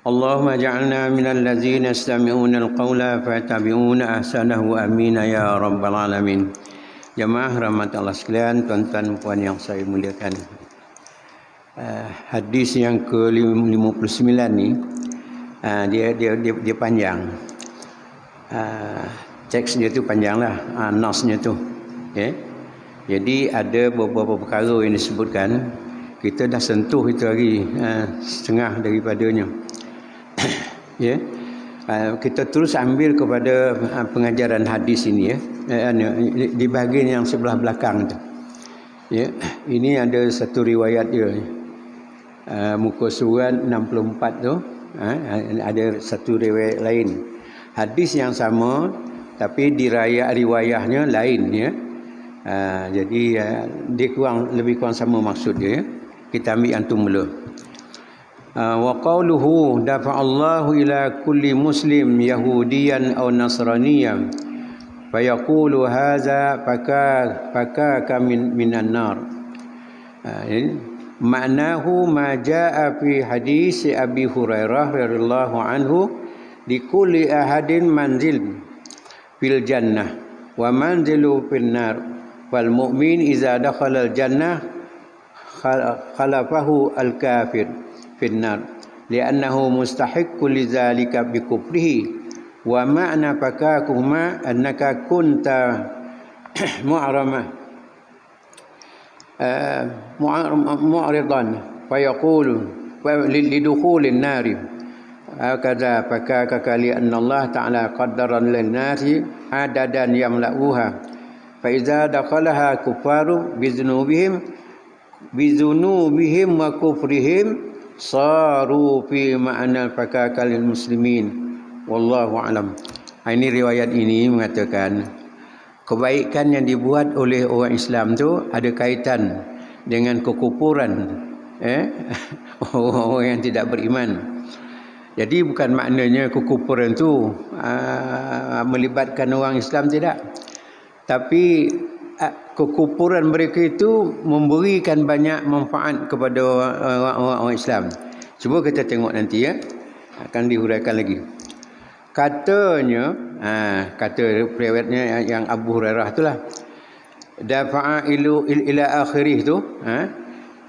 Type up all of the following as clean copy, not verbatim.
Allahumma ja'alna minal ladzina yastami'una al-qawla fayattabi'una ahsanahu amin ya rabbal alamin. Jemaah rahmat Allah sekalian, tuan-tuan puan yang saya muliakan. Hadis yang ke-59 ni dia panjang. Teks dia tu panjanglah, nasnya tu. Okay. Jadi ada beberapa perkara yang disebutkan, kita dah sentuh itu lagi setengah daripadanya. Ya. Kita terus ambil kepada pengajaran hadis ini di bahagian yang sebelah belakang tu. Ya, ini ada satu riwayat dia. Muka surat 64 tu, ada satu riwayat lain. Hadis yang sama tapi riwayahnya lain ya. Jadi dia lebih kurang sama maksud dia. Kita ambil antum mula. Wa qawluhu dafa'allahu ila kulli muslim yahudiyan aw nasraniyan fa yaqulu hadza fakaka minan nar. Ma'nahu ma jaa fi hadis Abi Hurairah radhiyallahu anhu li kulli ahadin manzil fil jannah wa manzilu fil nar wal mu'min idza dakhala al jannah khalafahu al kafir fil nar li'annahu mustahiqqu lidzalika bi kufrihi wa ma'na fakakuma annaka kunta mu'ridan fa yaqulu lidukhulin nari hakadha fakaka li anna Allah ta'ala qaddara lin nasi adadan yamla'uha fa idza dakhalaha kufaru bizunubihim wa kufrihim saru fi ma'na fakaka lil muslimin wallahu alam. Ini riwayat ini mengatakan kebaikan yang dibuat oleh orang Islam tu ada kaitan dengan kekufuran orang yang tidak beriman. Jadi bukan maknanya kekufuran tu melibatkan orang Islam, tidak. Tapi kekufuran mereka itu memberikan banyak manfaat kepada orang Islam. Cuba kita tengok nanti ya. Akan dihuraikan lagi. Katanya, kata riwayatnya yang Abu Hurairah itulah. Dafa'a ila akhirih tu,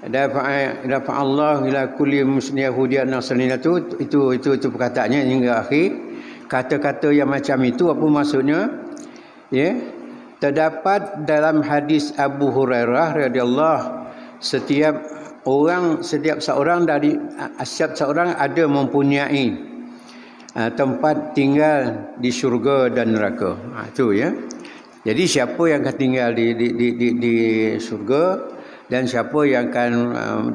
dafa'a Allah ila kulli muslim yahudiyan nasrani itu perkataannya hingga akhir. Kata-kata yang macam itu apa maksudnya? Ya. Terdapat dalam hadis Abu Hurairah radhiyallahu, setiap seorang ada mempunyai tempat tinggal di syurga dan neraka. Itu ya. Jadi siapa yang akan tinggal di syurga dan siapa yang akan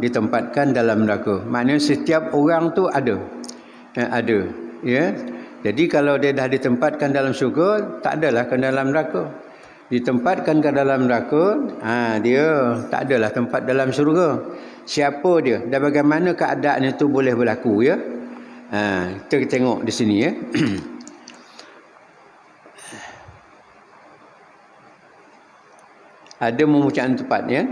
ditempatkan dalam neraka. Maknanya setiap orang tu ada. Ya. Jadi kalau dia dah ditempatkan dalam syurga, tak adalah ke dalam neraka. Ditempatkan ke dalam neraka, dia tak adalah tempat dalam syurga. Siapa dia dan bagaimana keadaan itu boleh berlaku ya? Kita tengok di sini ya. Ada mempunyai tempat ya.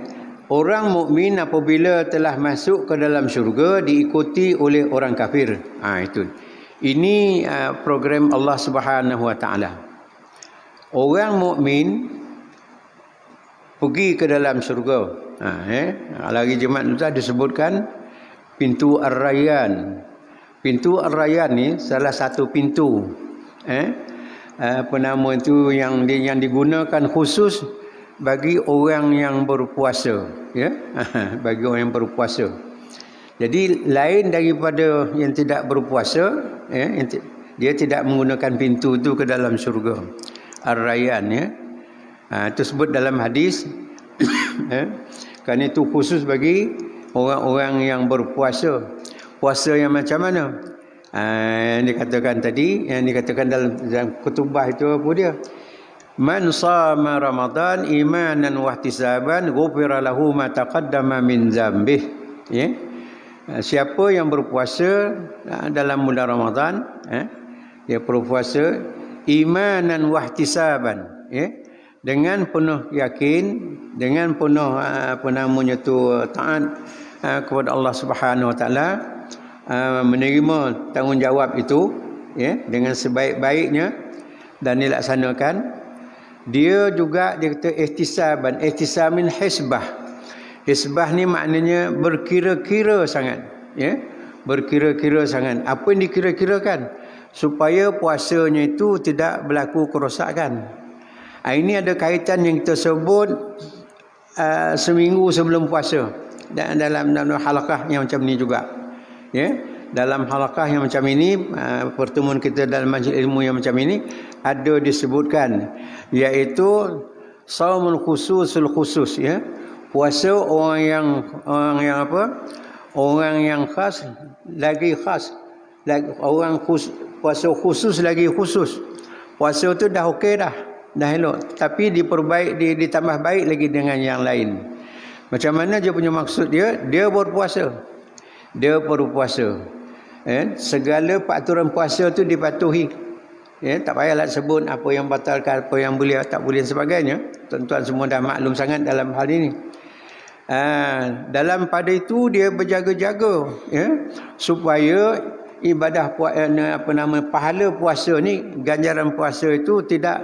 Orang mukmin apabila telah masuk ke dalam syurga diikuti oleh orang kafir. Itu. Ini program Allah Subhanahu Wa Taala. Orang mukmin pergi ke dalam syurga. Lagi jemaat itu disebutkan pintu Ar-Rayyan. Pintu Ar-Rayyan ni salah satu pintu apa nama itu yang digunakan khusus bagi orang yang berpuasa ya. Bagi orang yang berpuasa. Jadi lain daripada yang tidak berpuasa dia tidak menggunakan pintu itu ke dalam syurga. Ar-Rayyan ya. Itu sebut dalam hadis kerana itu khusus bagi orang-orang yang berpuasa. Puasa yang macam mana? Yang dikatakan tadi, yang dikatakan dalam kutubah itu apa dia? Man shama Ramadan imanan wa ihtisaban ghufira lahu ma taqaddama min dzambih. Ya. Siapa yang berpuasa dalam bulan Ramadan, dia berpuasa imanan wa ihtisaban, ya. Dengan penuh yakin, dengan penuh taat kepada Allah Subhanahu Wa Taala, menerima tanggungjawab itu, ya, dengan sebaik-baiknya dan dilaksanakan. Dia juga dia kata ihtisaban, ihtisamin hisbah. Hisbah ni maknanya berkira-kira sangat, ya, berkira-kira sangat. Apa yang dikira-kirakan? Supaya puasanya itu tidak berlaku kerosakan. Ini ada kaitan yang kita sebut seminggu sebelum puasa, dan dalam halaqah yang macam ni juga, ya, dalam halaqah yang macam ini, pertemuan kita dalam majlis ilmu yang macam ini ada disebutkan, iaitu saumul khususul khusus, ya, puasa orang yang khas lagi khas, puasa khusus lagi khusus. Puasa tu dah okey dah elok, tapi ditambah baik lagi dengan yang lain. Macam mana dia punya maksud dia berpuasa. Segala peraturan puasa tu dipatuhi. Tak payahlah sebut apa yang batalkan, apa yang boleh, tak boleh dan sebagainya. Tuan-tuan semua dah maklum sangat dalam hal ini. Dalam pada itu dia berjaga-jaga, ya, supaya ibadah pahala puasa ni, ganjaran puasa itu tidak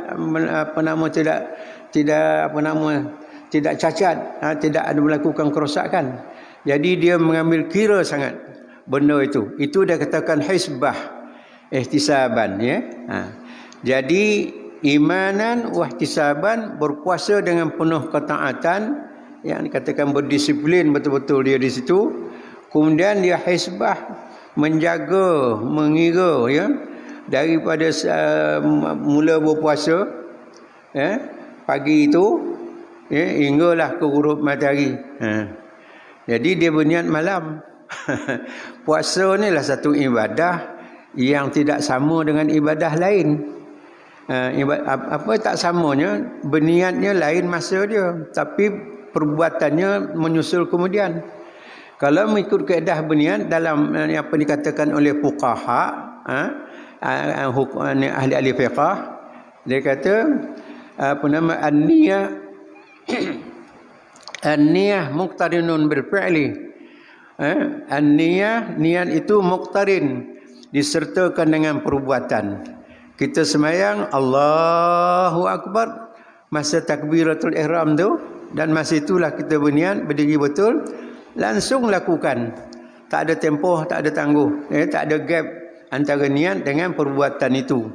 cacat, tidak ada melakukan kerosakan. Jadi dia mengambil kira sangat benda itu. Itu dia katakan hisbah, ihtisaban, ya. Jadi imanan wa ihtisaban, berpuasa dengan penuh ketaatan, yang dikatakan berdisiplin betul-betul dia di situ. Kemudian dia hisbah, menjaga, mengira, ya, daripada mula berpuasa, ya, pagi itu, ya, hinggalah ke ghurub matahari. Jadi dia berniat malam. Puasa ni lah satu ibadah yang tidak sama dengan ibadah lain. Apa tak samanya? Berniatnya lain masa dia, tapi perbuatannya menyusul kemudian. Kalau mengikut kaedah berniat dalam apa dikatakan oleh fuqaha, ahli-ahli fiqh, dia kata an-niyah an-niyah muqtarinun bil fi'li. An-niyah, niat itu muqtarin, disertakan dengan perbuatan. Kita sembahyang Allahu Akbar, masa takbiratul ihram tu, dan masa itulah kita berniat, berdiri betul, langsung lakukan. Tak ada tempoh, tak ada tangguh, tak ada gap antara niat dengan perbuatan itu.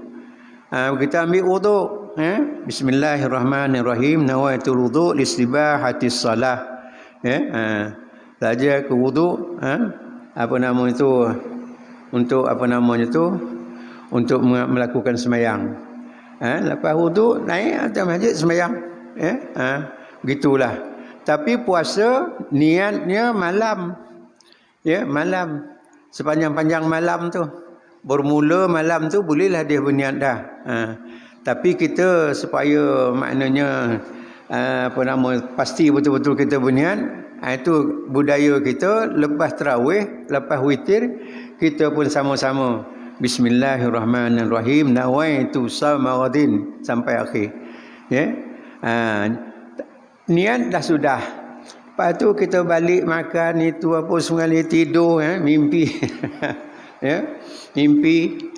Kita ambil wuduk, Bismillahirrahmanirrahim, nawaitul wuduk listibahatis salah. Saja ke wuduk, untuk melakukan sembahyang. Lepas wuduk naik atas masjid sembahyang. Begitulah. Tapi puasa niatnya malam. Ya, malam. Sepanjang-panjang malam tu. Bermula malam tu bolehlah dia berniat dah. Tapi kita supaya maknanya pasti betul-betul kita berniat, itu budaya kita. Lepas tarawih, lepas witir, kita pun sama-sama Bismillahirrahmanirrahim, nawaitu samawadin, sampai akhir. Ya. Niat dah sudah. Lepas tu kita balik makan itu apa, sungai tidur, mimpi. Ya, mimpi,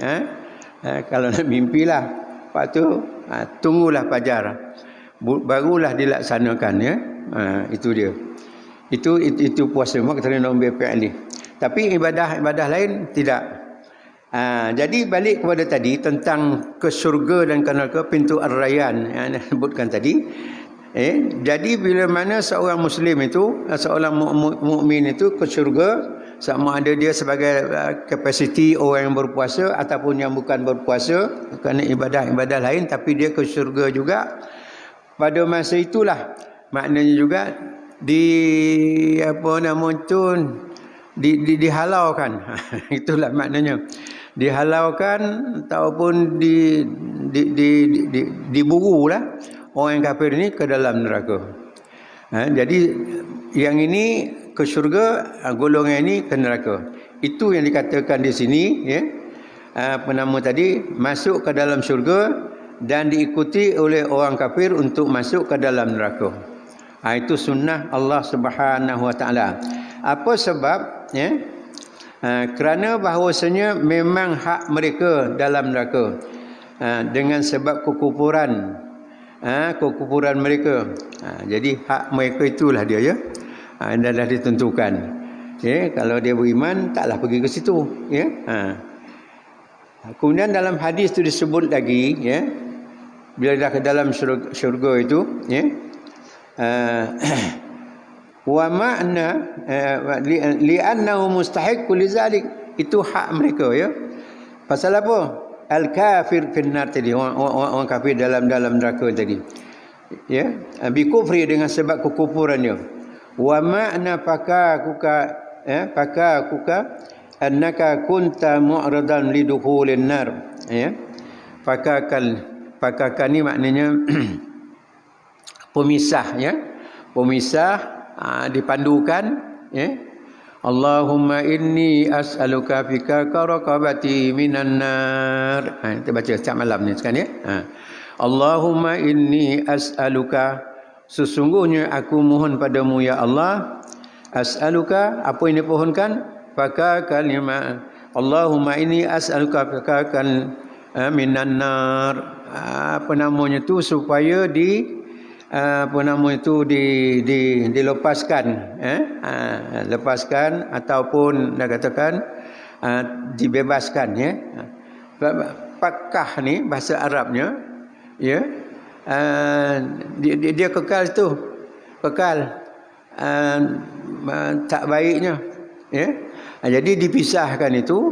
kalau nak mimpilah. Lepas tu tunggulah fajar, barulah dilaksanakan, ya. Itu dia. Itu puasa maknanya nombor fi'li. Tapi ibadah lain tidak. Jadi balik kepada tadi tentang ke syurga dan ke neraka, pintu ar-rayyan yang disebutkan tadi. Jadi bila mana seorang muslim itu, seorang mukmin itu ke syurga, sama ada dia sebagai kapasiti orang yang berpuasa ataupun yang bukan berpuasa kerana ibadah-ibadah lain, tapi dia ke syurga juga. Pada masa itulah maknanya juga dihalaukan. Itulah maknanya. Dihalaukan ataupun diburu lah orang kafir ini ke dalam neraka. Jadi yang ini ke syurga, golongan ini ke neraka. Itu yang dikatakan di sini, ya. Tadi masuk ke dalam syurga dan diikuti oleh orang kafir untuk masuk ke dalam neraka. Itu sunnah Allah Subhanahu Wa Taala. Apa sebab, ya? Kerana bahawasanya memang hak mereka dalam neraka dengan sebab kekufuran mereka. Jadi hak mereka itulah dia, ya. Dah ditentukan. Kalau dia beriman, taklah pergi ke situ, ya. Kemudian dalam hadis itu disebut lagi, ya, bila dah ke dalam syurga itu, ya, wa ma'na li'annahu mustahiqqu lizalik, itu hak mereka, ya. Pasal apa? Al-kafir finnar tadi, orang kafir dalam neraka tadi, ya, bi kufri, dengan sebab kekufurannya. Wa ma'na fakakuka annaka kunta mu'radan lidukhulin nar, ya. Fakakan ni maknanya pemisah, ya. Pemisah, dipandukan, ya. Allahumma inni as'aluka fika raqabati minan nar. Kita baca setiap malam ni sekarang, ya. Allahumma inni as'aluka, sesungguhnya aku mohon padamu ya Allah, as'aluka, apa yang dipohonkan, faka kalimah, Allahumma inni as'aluka faka minan nar, apa namanya tu, supaya dilepaskan, lepaskan ataupun nak katakan dibebaskan, ya. Pakah ni bahasa Arabnya, ya, dia kekal tu, kekal tak baiknya, ya. Jadi dipisahkan itu,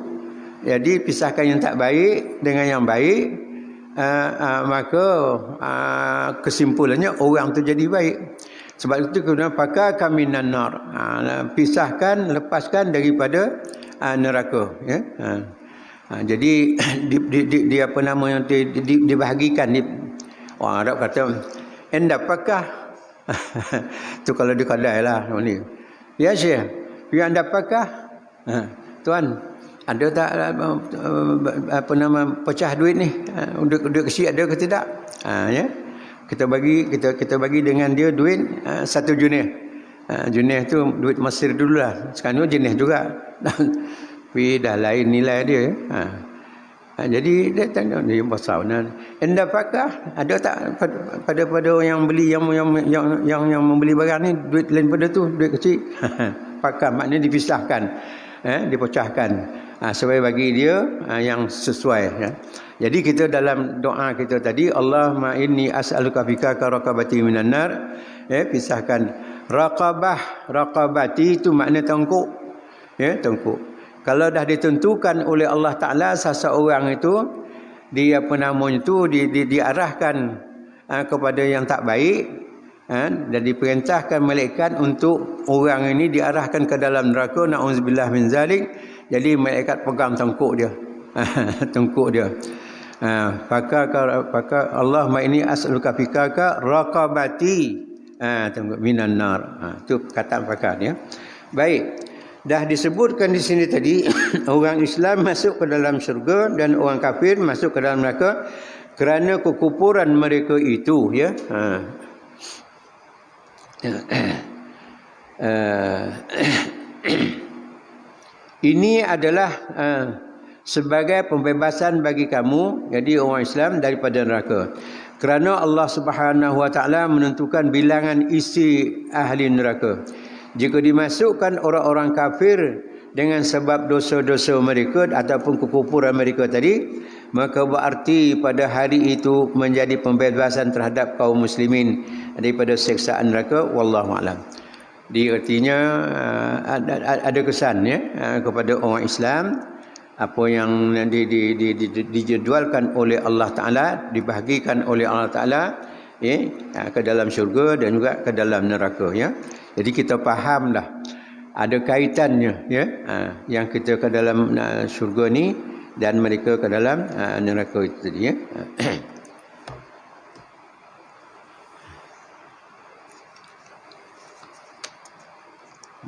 jadi pisahkan yang tak baik dengan yang baik, maka kesimpulannya orang tu jadi baik. Sebab itu kena pakai kaminan nar, pisahkan, lepaskan daripada neraka, ya. Jadi di apa nama yang dibahagikan, orang Arab kata endapakah tu kalau di kedai lah ni, ya Syekh, ya endapakah, tuan ada tak apa nama pecah duit ni, duit kecil ada ke tidak, ya, kita bagi dengan dia duit 1 junih. Junih tu duit Mesir dululah, sekarang tu jenis juga tapi dah lain nilai dia, ya. Jadi dia tanya dia pasal anda pakah ada tak pada orang yang beli, yang membeli barang ni duit lain pada tu, duit kecil. Pakah maknanya dipisahkan, dipecahkan, supaya bagi dia yang sesuai, ya. Jadi kita dalam doa kita tadi, Allahumma inni as'aluka fika raqabati minan nar, pisahkan. Raqabati itu makna tengkuk, ya, tengkuk. Kalau dah ditentukan oleh Allah Ta'ala seseorang itu diarahkan kepada yang tak baik, dan diperintahkan malaikat untuk orang ini diarahkan ke dalam neraka, na'udzubillah min zalik. Jadi malaikat pegang tengkuk dia. Tengkuk dia. Faka Allahumma inni as'aluka fikaka raqabati tengkuk minan nar. Itu kata fakar, ya. Baik. Dah disebutkan di sini tadi orang Islam masuk ke dalam syurga dan orang kafir masuk ke dalam neraka kerana kekufuran mereka itu, ya. Ini adalah sebagai pembebasan bagi kamu, jadi orang Islam, daripada neraka. Kerana Allah Subhanahu Wa Taala menentukan bilangan isi ahli neraka. Jika dimasukkan orang-orang kafir dengan sebab dosa-dosa mereka ataupun kekufuran mereka tadi, maka berarti pada hari itu menjadi pembebasan terhadap kaum muslimin daripada siksaan neraka. Wallahu a'lam. Artinya ada kesan, ya, kepada orang Islam, apa yang dijadualkan oleh Allah Ta'ala, dibahagikan oleh Allah Ta'ala, ya, ke dalam syurga dan juga ke dalam neraka, ya. Jadi kita fahamlah ada kaitannya, ya, yang kita ke dalam syurga ni dan mereka ke dalam neraka itu tadi, ya.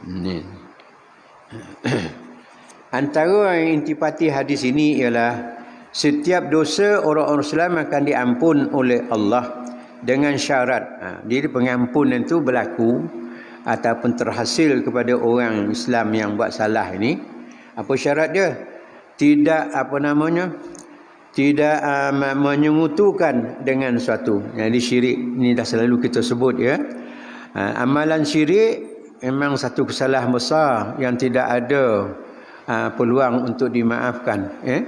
Ni. Antara intipati hadis ini ialah setiap dosa orang-orang Islam akan diampun oleh Allah dengan syarat. Jadi pengampunan itu berlaku ataupun terhasil kepada orang Islam yang buat salah ini Apa syarat dia? Tidak tidak menyengutukan dengan suatu. Jadi syirik ni dah selalu kita sebut ya. Amalan syirik memang satu kesalahan besar yang tidak ada peluang untuk dimaafkan ya.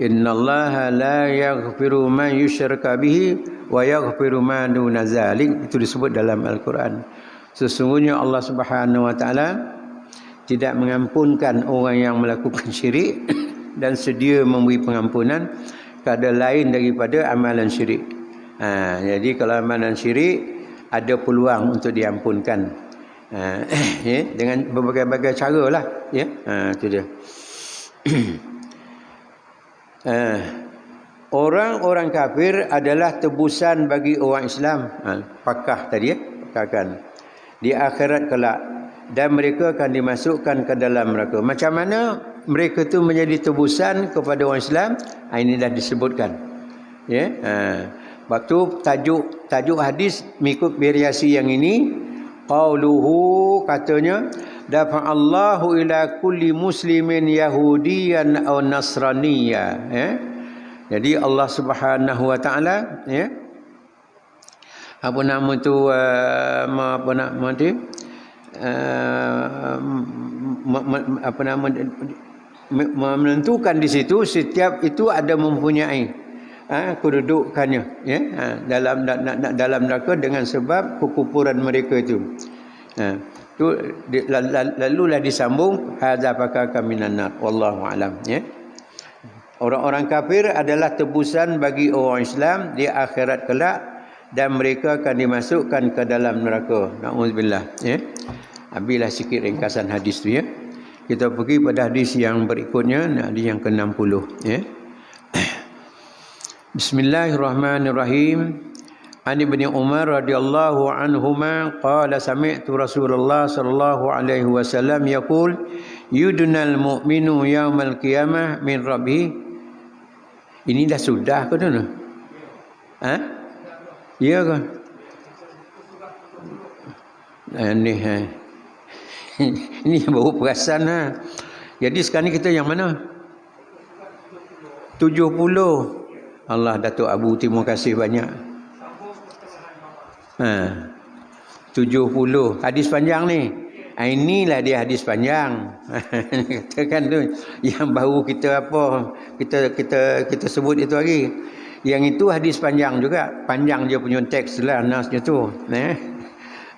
Innallaha la yaghfiru man yushraka bihi wa yaghfiru ma duna zalik, itu disebut dalam Al-Quran. Sesungguhnya Allah Subhanahu wa taala tidak mengampunkan orang yang melakukan syirik dan sedia memberi pengampunan kepada lain daripada amalan syirik. Jadi kalau amalan syirik ada peluang untuk diampunkan ya, dengan berbagai-bagai cara lah ya. Itu dia. Orang-orang kafir adalah tebusan bagi orang Islam. Pakah tadi ya, pakahkan di akhirat kelak, dan mereka akan dimasukkan ke dalam neraka. Macam mana mereka tu menjadi tebusan kepada orang Islam? Ini dah disebutkan ya. Waktu tajuk hadis mengikut variasi yang ini, qauluhu, katanya, dafa'allahu ila kulli muslimin yahudiyan aw nasraniya ya. Jadi Allah Subhanahu wa taala ya, apa nama tu apa nama dia, menentukan di situ setiap itu ada mempunyai kedudukannya ya, dalam neraka dengan sebab kekufuran mereka itu. Tu lalulah disambung hadza fakaka minan nar wallahu alam ya. Orang-orang kafir adalah tebusan bagi orang Islam di akhirat kelak, dan mereka akan dimasukkan ke dalam neraka. Nauzubillah ya. Habislah sikit ringkasan hadis tu ya. Kita pergi pada hadis yang berikutnya, hadis yang ke-60 ya. Bismillahirrahmanirrahim. An Ibnu Umar radhiyallahu anhuma qala sami'tu Rasulullah sallallahu alaihi wasallam yaqul yudnal mu'minu yaumal qiyamah min rabbih. Ini dah sudah ke tu? Ya ke? Ini baru perasan Jadi sekarang ni kita yang mana? 70. Allah, Datuk Abu, terima kasih banyak. 70 hadis panjang ni. Inilah dia hadis panjang. Katakan tu yang baru kita kita sebut itu hari. Yang itu hadis panjang juga. Panjang dia punya teks lah nasnya tu.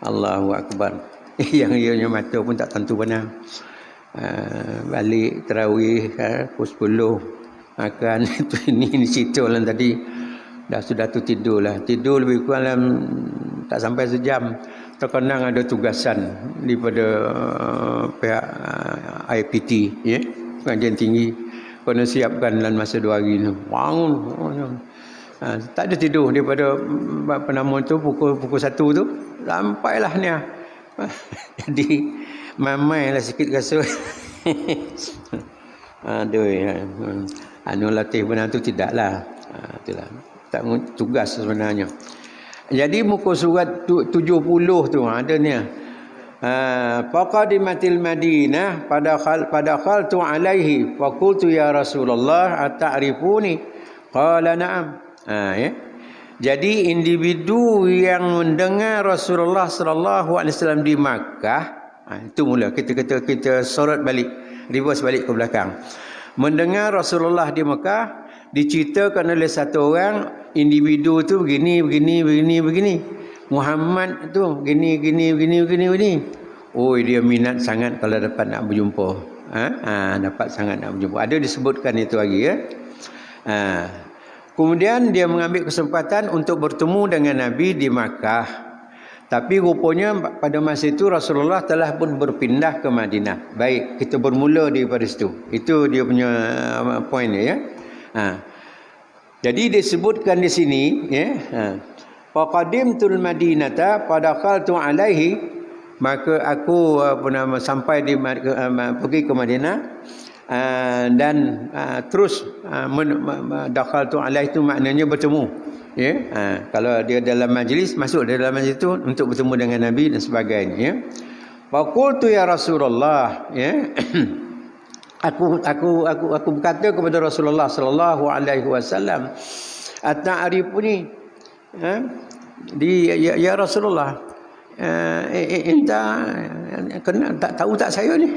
Allahu akbar. Yang ianya mata pun tak tentu mana. Balik tarawih pukul 10 makan itu ini cerita lah tadi. Sudah tu tidur lah. Tidur lebih kurang dalam tak sampai sejam. Terkenang ada tugasan daripada pihak IPT ya, pengajian tinggi, kena siapkan dalam masa 2 hari ni. Bangun. Tak ada tidur daripada apa nama tu pukul 1 tu sampailah ni. Jadi mamailah sikit kasut. Aduh ya. Latih benar tu tidaklah. Itulah. Tak tugas sebenarnya. Jadi muka surat 70 tu ada ni. Faqadimatil Madinah pada khaltu alaihi faqultu ya Rasulullah ata'rifuni qala na'am. Ya. Jadi individu yang mendengar Rasulullah sallallahu alaihi wasallam di Makkah, itu mula kita sorot balik, reverse balik ke belakang. Mendengar Rasulullah di Makkah diceritakan oleh satu orang, individu tu begini. Muhammad tu begini. Oh, dia minat sangat kalau dapat nak berjumpa. Dapat sangat nak berjumpa. Ada disebutkan itu lagi ya. Kemudian dia mengambil kesempatan untuk bertemu dengan Nabi di Makkah. Tapi rupanya pada masa itu Rasulullah telah pun berpindah ke Madinah. Baik, kita bermula daripada situ. Itu dia punya poin ya. Jadi disebutkan di sini ya. Faqadimtul Madinata padakhaltu alaihi, maka aku sampai di pergi ke Madinah dan terus dakhaltu alaihi itu maknanya bertemu ya. Kalau dia dalam majlis, masuk dalam majlis itu untuk bertemu dengan Nabi dan sebagainya ya. Faqultu ya Rasulullah ya. aku berkata kepada Rasulullah sallallahu alaihi wasallam, "Ata'rifuni?" Ya Rasulullah, enta kena tahu tak saya ni?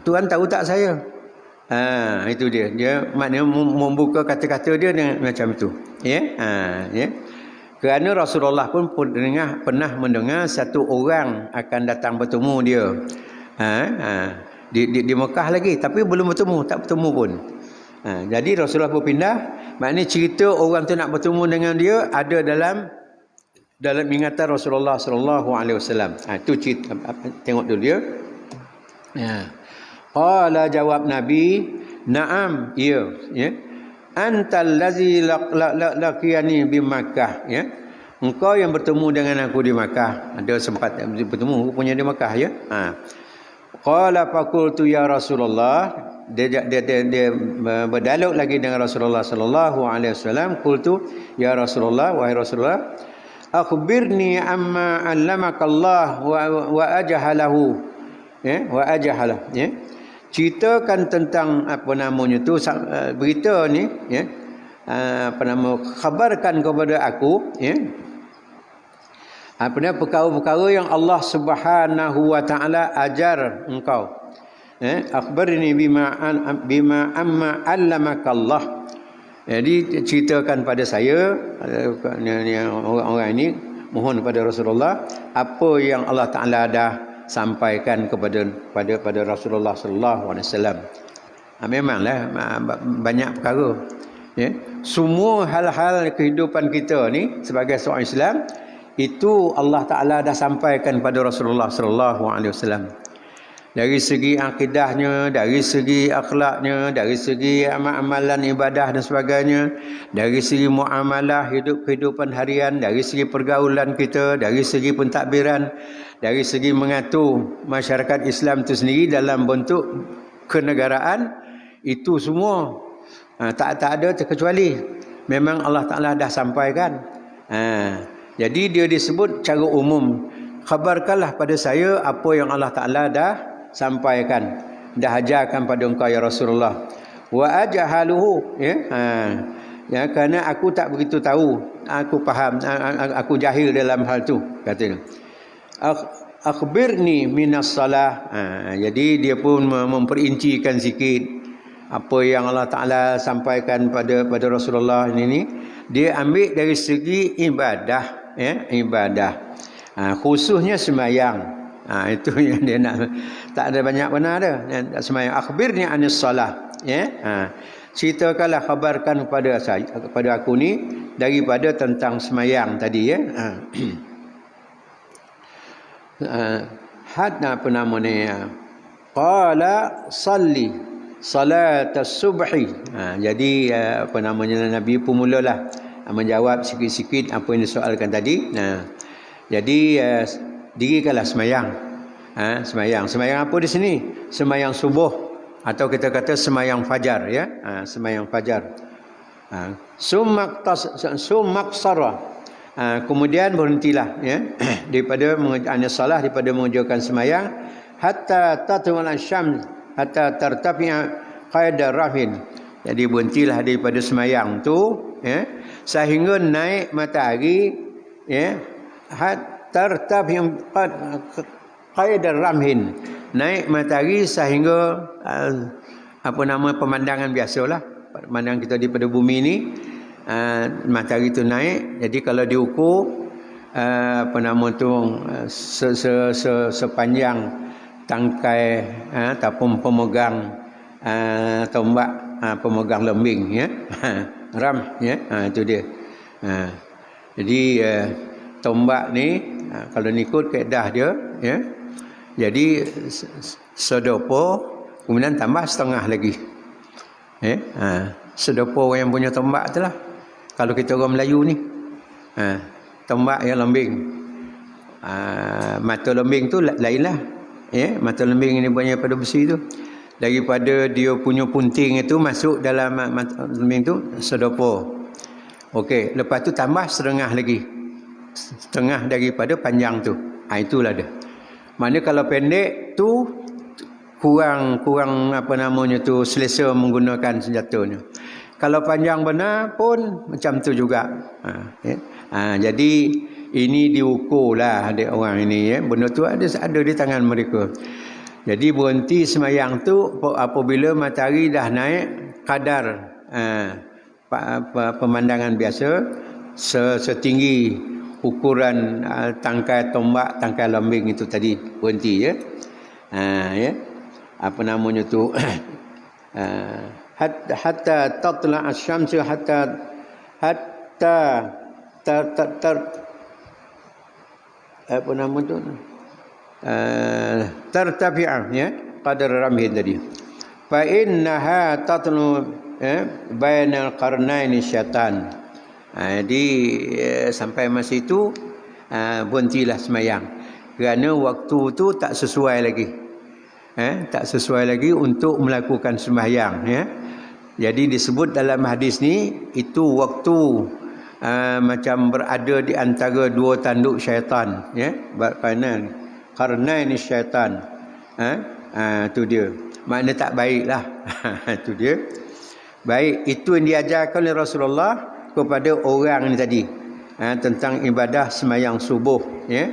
Tuhan tahu tak saya? Itu dia. Dia maknanya membuka kata-kata dia dengan macam itu. Ya. Kerana Rasulullah pun pernah mendengar satu orang akan datang bertemu dia. Di Mekah lagi, tapi belum bertemu, tak bertemu pun. Jadi Rasulullah pun pindah. Maknanya cerita orang tu nak bertemu dengan dia ada dalam ingatan Rasulullah sallallahu alaihi wasallam. Itu cerita, tengok dulu dia. Qala, jawab Nabi, "Na'am, ya. Antal ladzi laqiyani bi Makkah." Engkau yang bertemu dengan aku di Makkah. Ada sempat bertemu rupanya di Makkah, ya. Qala faqultu ya Rasulullah. Dia berdialog lagi dengan Rasulullah sallallahu alaihi wasallam. Qultu ya Rasulullah, wahai Rasulullah, akhbirni amma 'allamakallah wa ajhalahu. Wa ajhalah. Ceritakan tentang berita ni, khabarkan kepada aku, perkara-perkara yang Allah Subhanahu wa taala ajar engkau. Akhbarni bima amma 'allamakallah. Jadi ceritakan pada saya, orang ini mohon pada Rasulullah apa yang Allah Taala dah sampaikan kepada Rasulullah sallallahu alaihi wasallam. Memanglah banyak perkara. Semua hal-hal kehidupan kita ni sebagai seorang Islam itu Allah Taala dah sampaikan pada Rasulullah sallallahu alaihi wasallam. Dari segi akidahnya, dari segi akhlaknya, dari segi amalan ibadah dan sebagainya, dari segi muamalah kehidupan harian, dari segi pergaulan kita, dari segi pentadbiran, dari segi mengatur masyarakat Islam itu sendiri dalam bentuk kenegaraan, itu semua tak ada terkecuali. Memang Allah Ta'ala dah sampaikan. Jadi dia disebut cara umum, khabarkanlah pada saya apa yang Allah Ta'ala dah sampaikan, dah ajarkan pada engkau ya Rasulullah. Wa ajhaluhu, kerana aku tak begitu tahu, aku faham, aku jahil dalam hal tu, katanya. Akhbirni minas salah. Jadi dia pun memperincikan sikit apa yang Allah Taala sampaikan pada Rasulullah ini. Dia ambil dari segi ibadah, ibadah. Khususnya sembahyang. Itu yang dia nak. Tak ada banyak benar dah. Sembahyang. Akhbirni anis salah. Ceritakanlah, khabarkan kepada aku ni daripada tentang sembahyang tadi, ya. Apa nama ni? Qala salli salat as-subhi. Jadi apa namanya, Nabi pun mulalah menjawab sikit-sikit apa yang disoalkan tadi. Jadi dirikanlah sembahyang. Sembahyang apa di sini? Sembahyang subuh atau kita kata sembahyang fajar, ya. Sembahyang fajar. Sumaksara. Kemudian berhentilah, ya, daripada salah, daripada mengerjakan sembahyang, hatta tatwal syams, hatta tartafi'a qadar rafin. Jadi berhentilah daripada sembahyang tu, ya, sehingga naik matahari, ya, tartafi'a qadar ramhin, naik matahari sehingga pemandangan biasalah, pemandangan kita daripada bumi ni. Matahari itu naik. Jadi kalau diukur sepanjang tangkai ataupun pemegang tombak, pemegang lembing, ya. Ram, ya. Itu dia. Jadi tombak ni kalau ikut kaedah dia, ya. Jadi sedopo, kemudian tambah setengah lagi. Sedopo yang punya tombak itulah. Kalau kita orang Melayu ni, tombak yang lembing, mata lembing tu lainlah, ya. Mata lembing ini banyak pada besi tu, daripada dia punya punting itu masuk dalam mata lembing tu sedopo. Okey, lepas tu tambah setengah lagi, setengah daripada panjang tu. Itulah dia. Maknanya kalau pendek tu kurang apa namanya tu selesa menggunakan senjatanya. Kalau panjang benar pun macam tu juga. Jadi ini diukurlah ada orang ini benda tu ada di tangan mereka. Jadi berhenti semayang tu apabila matahari dah naik kadar pemandangan biasa setinggi ukuran tangkai tombak, tangkai lambing itu tadi, berhenti ya. Apa namanya tu hatta tatla asy-syamsu hatta apa nama tu tartafi'a ya qadar ramhi tadi. Fa innaha tatlu bainal qarnaini syaitan. Jadi sampai masa itu berhentilah semayang kerana waktu tu tak sesuai lagi. Tak sesuai lagi untuk melakukan sembahyang ya. Jadi disebut dalam hadis ni itu waktu macam berada di antara dua tanduk syaitan ya. Karena ini syaitan. Tu dia. Makna tak baiklah. Tu dia. Baik, itu yang diajarkan oleh Rasulullah kepada orang ni tadi. Tentang ibadah sembahyang subuh ya.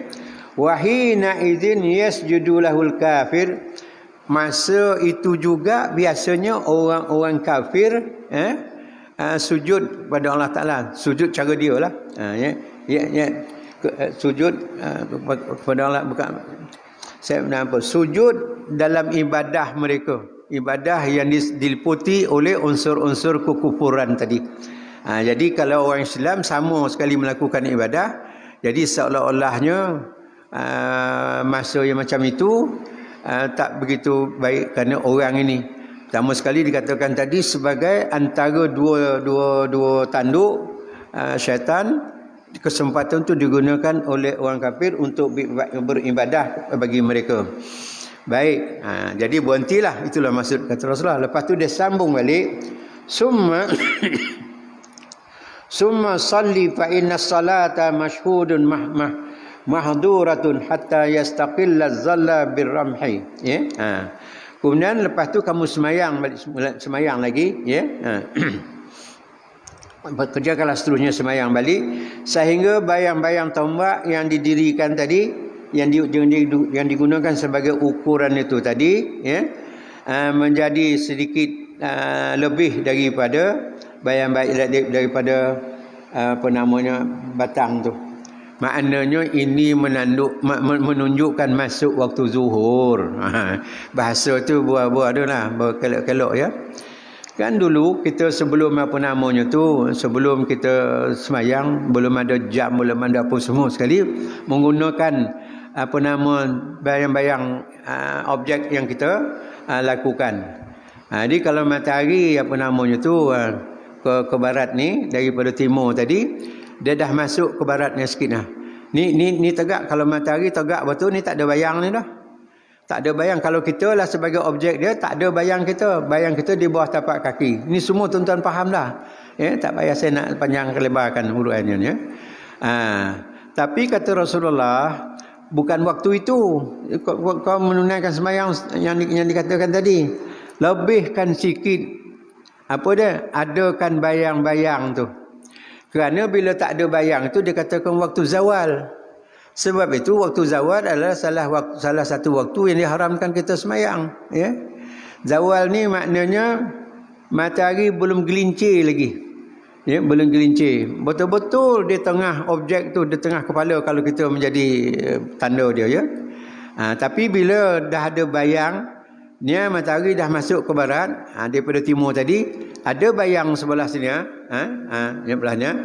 Wa hina idzin yasjudu lahul kafir. Masa itu juga biasanya orang-orang kafir sujud pada Allah Ta'ala. Sujud cara dia lah. Sujud kepada Allah. Bukan, saya apa? Sujud dalam ibadah mereka. Ibadah yang diliputi oleh unsur-unsur kekufuran tadi. Jadi kalau orang Islam sama sekali melakukan ibadah, jadi seolah-olahnya masa yang macam itu tak begitu baik kerana orang ini pertama sekali dikatakan tadi sebagai antara dua tanduk syaitan. Kesempatan itu digunakan oleh orang kafir untuk beribadah bagi mereka. Baik, jadi berhentilah, itulah maksud kata Rasulullah. Lepas tu dia sambung balik, summa salli fa inna salata mashhudun mahduratun hatta yastaqilla zalla birramhi ya. Kemudian lepas tu kamu semayang lagi ya. Kerjakanlah seterusnya semayang balik sehingga bayang-bayang tombak yang didirikan tadi yang digunakan sebagai ukuran itu tadi ya, menjadi sedikit lebih daripada bayang-bayang daripada apa namanya batang tu. Maknanya ini menunjukkan masuk waktu zuhur. Bahasa tu buah-buah tu lah, berkelok-kelok ya. Kan dulu kita sebelum apa namanya tu, sebelum kita semayang, belum ada jam, belum ada apa semua sekali, menggunakan apa nama bayang-bayang objek yang kita lakukan. Jadi kalau matahari apa namanya tu ke barat ni daripada timur tadi, dia dah masuk ke baratnya sikit dah. Ni tegak, kalau matahari tegak betul ni tak ada bayang ni dah. Tak ada bayang. Kalau kita lah sebagai objek dia, tak ada bayang kita. Bayang kita di bawah tapak kaki. Ini semua tuan-tuan faham dah. Ya, tak payah saya nak panjang lebarkan huraiannya ya. Tapi kata Rasulullah, bukan waktu itu kau menunaikan sembahyang yang dikatakan tadi. Lebihkan sikit apa dia? Adakan bayang-bayang tu. Kerana bila tak ada bayang itu dikatakan waktu zawal. Sebab itu waktu zawal adalah salah satu waktu yang diharamkan kita semayang. Ya? Zawal ni maknanya matahari belum gelincir lagi. Ya, belum gelincir. Betul-betul di tengah objek tu, di tengah kepala kalau kita menjadi tanda dia. Ya? Tapi bila dah ada bayang, ni matahari dah masuk ke barat, daripada timur tadi, ada bayang sebelah sini. Yang belahnya.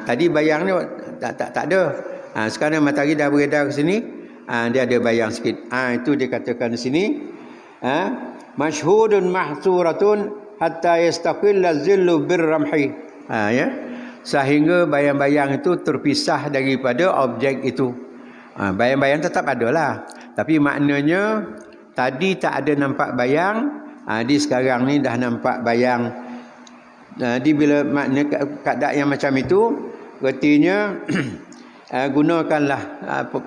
Tadi bayang ni tak ada. Sekarang matahari dah beredar ke sini, dia ada bayang sikit. Itu dikatakan di sini, masyhudun mahsuratun hatta yastaqilla zillu birramhi. Ya. Sehingga bayang-bayang itu terpisah daripada objek itu. Bayang-bayang tetap ada lah, tapi maknanya tadi tak ada nampak bayang, di sekarang ni dah nampak bayang. Jadi bila makna keadaan yang macam itu, artinya gunakanlah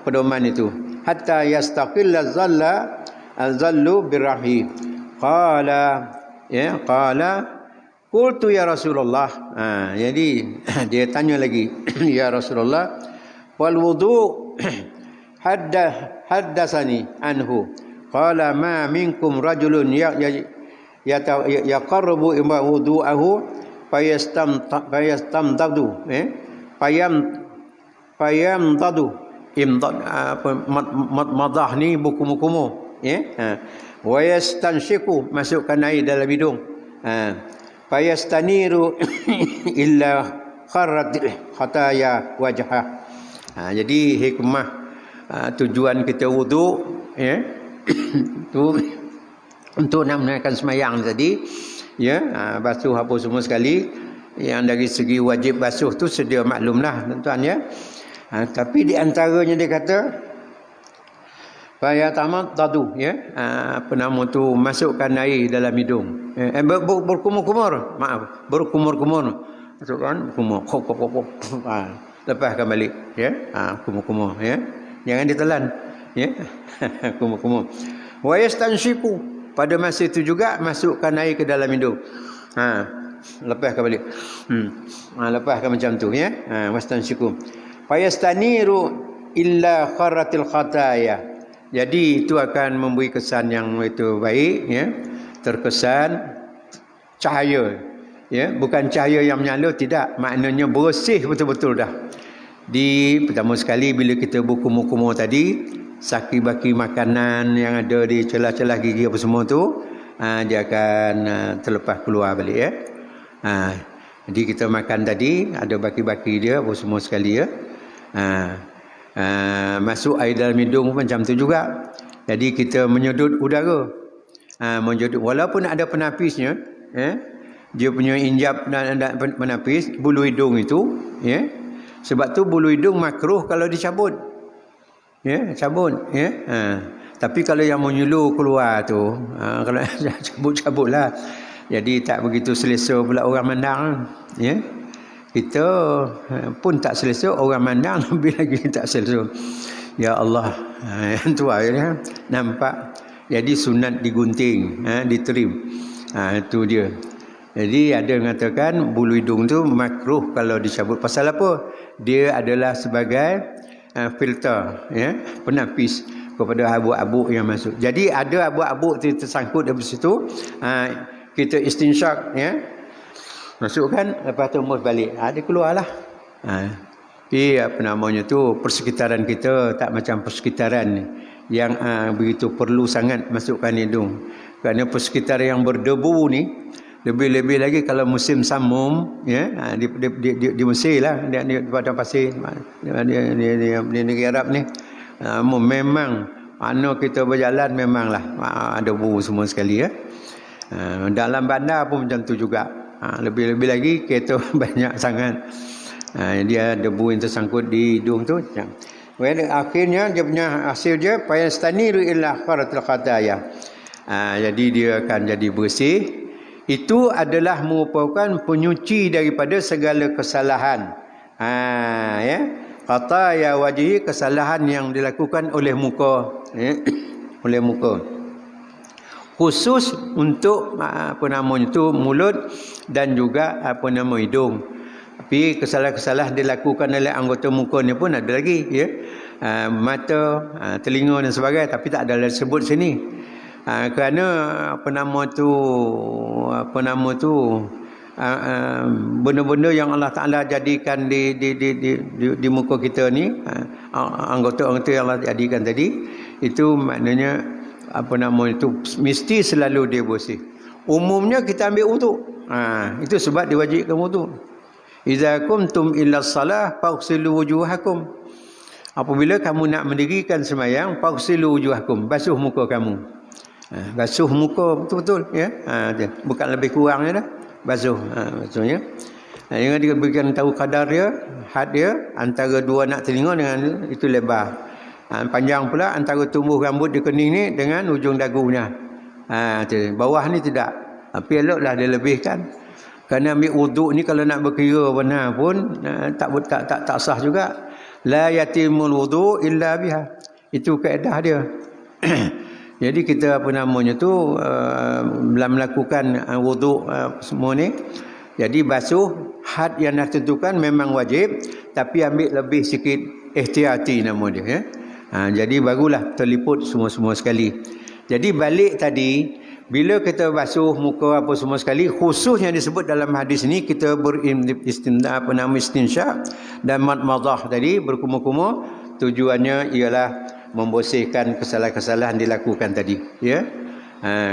pedoman itu. Hatta yastaqilla zalla azallu birrahi. Qala qultu ya Rasulullah. Jadi dia tanya lagi, ya Rasulullah, wal wudu haddatsani anhu. Qala ma minkum rajulun yaqarrabu ila wudu'ahu fayastamdadu fayamdadu imdad madah ni buku-bukumu wa yastanshiku, masukkan air dalam hidung, fayastaniru illa kharrat khataya wajhah. Jadi hikmah tujuan kita wudu tu untuk nak menunaikan semayang tadi, basuh apa semua sekali. Yang dari segi wajib basuh tu sedia maklumlah tuan-tuan ya. Tapi di antaranya dia kata faya tamaddadu apa nama tu, masukkan air dalam hidung, berkumur-kumur, berkumur-kumur, masukkan kumur, lepaskan balik kumur-kumur jangan ditelan kumur-kumur. Wa yastanshiku, pada masa itu juga masukkan air ke dalam hidung, lepaskan balik, lepaskan macam tu wastanshiku. Fayastaniru illa kharratil khataya. Jadi itu akan memberi kesan yang itu baik terkesan cahaya bukan cahaya yang menyala, tidak, maknanya bersih betul-betul dah. Pertama sekali bila kita berkumur-kumur tadi, saki-baki makanan yang ada di celah-celah gigi apa semua tu dia akan terlepas keluar balik jadi kita makan tadi ada baki-baki dia apa semua sekali masuk air dalam hidung macam tu juga. Jadi kita menyedut udara, walaupun ada penapisnya, dia punya injap dan penapis bulu hidung itu, sebab tu bulu hidung makruh kalau dicabut, cabut, tapi kalau yang menyuluh keluar tu, kalau cabut-cabutlah. Jadi tak begitu selesa pula orang mandang, kita pun tak selesa, orang mandang lebih lagi tak selesa. Ya Allah, yang tu akhirnya nampak. Jadi sunat digunting, ditrim, itu dia. Jadi ada yang mengatakan bulu hidung tu makruh kalau dicabut. Pasal apa? Dia adalah sebagai filter, penapis kepada habuk-habuk yang masuk. Jadi ada habuk-habuk tersangkut dari situ, kita istinsyak, masukkan, lepas tu mus balik, dia keluarlah. Apa namanya tu, persekitaran kita tak macam persekitaran yang begitu perlu sangat masukkan hidung. Kerana persekitaran yang berdebu ni, lebih-lebih lagi kalau musim samum, di Mesir lah, di padang pasir, di negeri Arab ni, memang mana kita berjalan memanglah ada debu semua sekali dalam bandar pun macam tu juga. Lebih-lebih lagi kereta banyak sangat, dia debu yang tersangkut di hidung tu. Akhirnya dia punya hasil dia fayastaniru illa kharatul khataya. Jadi dia akan jadi bersih. Itu adalah merupakan penyuci daripada segala kesalahan. Khataya wajhi, kesalahan yang dilakukan oleh muka, oleh muka. Khusus untuk mulut dan juga hidung. Tapi kesalahan-kesalahan dilakukan oleh anggota muka ni pun ada lagi, mata, telinga dan sebagainya, tapi tak ada disebut sini. Kerana benda-benda yang Allah Taala jadikan di muka kita ni, anggota-anggota yang Allah jadikan tadi, itu maknanya mesti selalu dia bersih. Umumnya kita ambil wudu. Itu sebab diwajibkan wudu. Idza kumtum ila salah faghsilu wujuhakum. Apabila kamu nak mendirikan sembahyang, faghsilu wujuhakum, basuh muka kamu. Basuh muka betul-betul, bukan lebih kurangnya dah. Basuh, basuhnya. Jangan diberikan tahu kadar dia, had dia antara dua anak telinga dengan itu lebar. Panjang pula antara tumbuh rambut di kening ni dengan ujung dagunya. Bawah ni tidak. Tapi eloklah dia lebihkan. Kerana ambil wuduk ni kalau nak berkira benar pun tak sah juga. La yatimul wudu illa biha. Itu kaedah dia. Jadi kita apa namanya tu melakukan wuduk semua ni. Jadi basuh had yang dah tentukan memang wajib, tapi ambil lebih sikit ihtiyati nama dia ya. Jadi barulah terliput semua-semua sekali. Jadi balik tadi, bila kita basuh muka apa semua sekali, khususnya disebut dalam hadis ni kita istinsyak dan madmadah tadi berkumur-kumur, tujuannya ialah membersihkan kesalahan-kesalahan dilakukan tadi ya.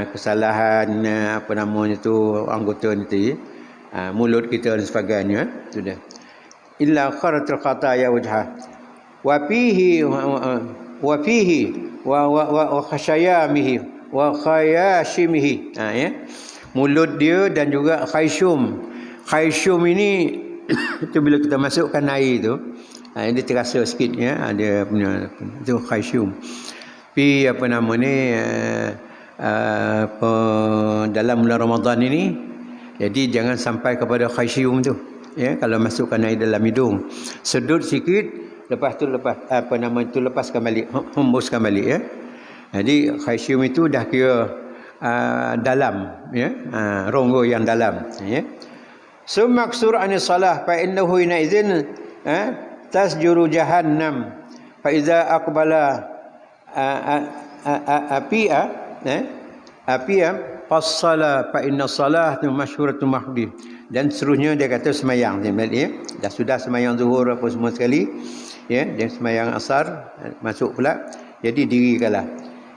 Kesalahan apa namanya tu anggota ni tadi, mulut kita dan sebagainya sudah. Illa kharatul khataya wajha wa fihi wa khashayamihi wa khayashimihi. Ya, mulut dia dan juga khayshum. Khayshum ini itu bila kita masukkan air tu, dia terasa sikit ya, ada punya itu khayshum. Pi apa nama ni dalam bulan Ramadan ini, jadi jangan sampai kepada khayshum tu ya. Kalau masukkan air dalam hidung, sedut sikit, lepas tu lepaskan balik, hembuskan balik ya. Jadi khayshum itu dah kira dalam ya, rongga yang dalam ya. Sumaksur anis salah fa innahu ina idzin tasjuru jahannam fa iza aqbala apiya fassala fa inna salatu masyhuratu mahdi. Dan seterusnya dia kata semayang ya. Dah sudah semayang zuhur apa semua sekali ya, dan semayang asar masuk pula, jadi dirikanlah.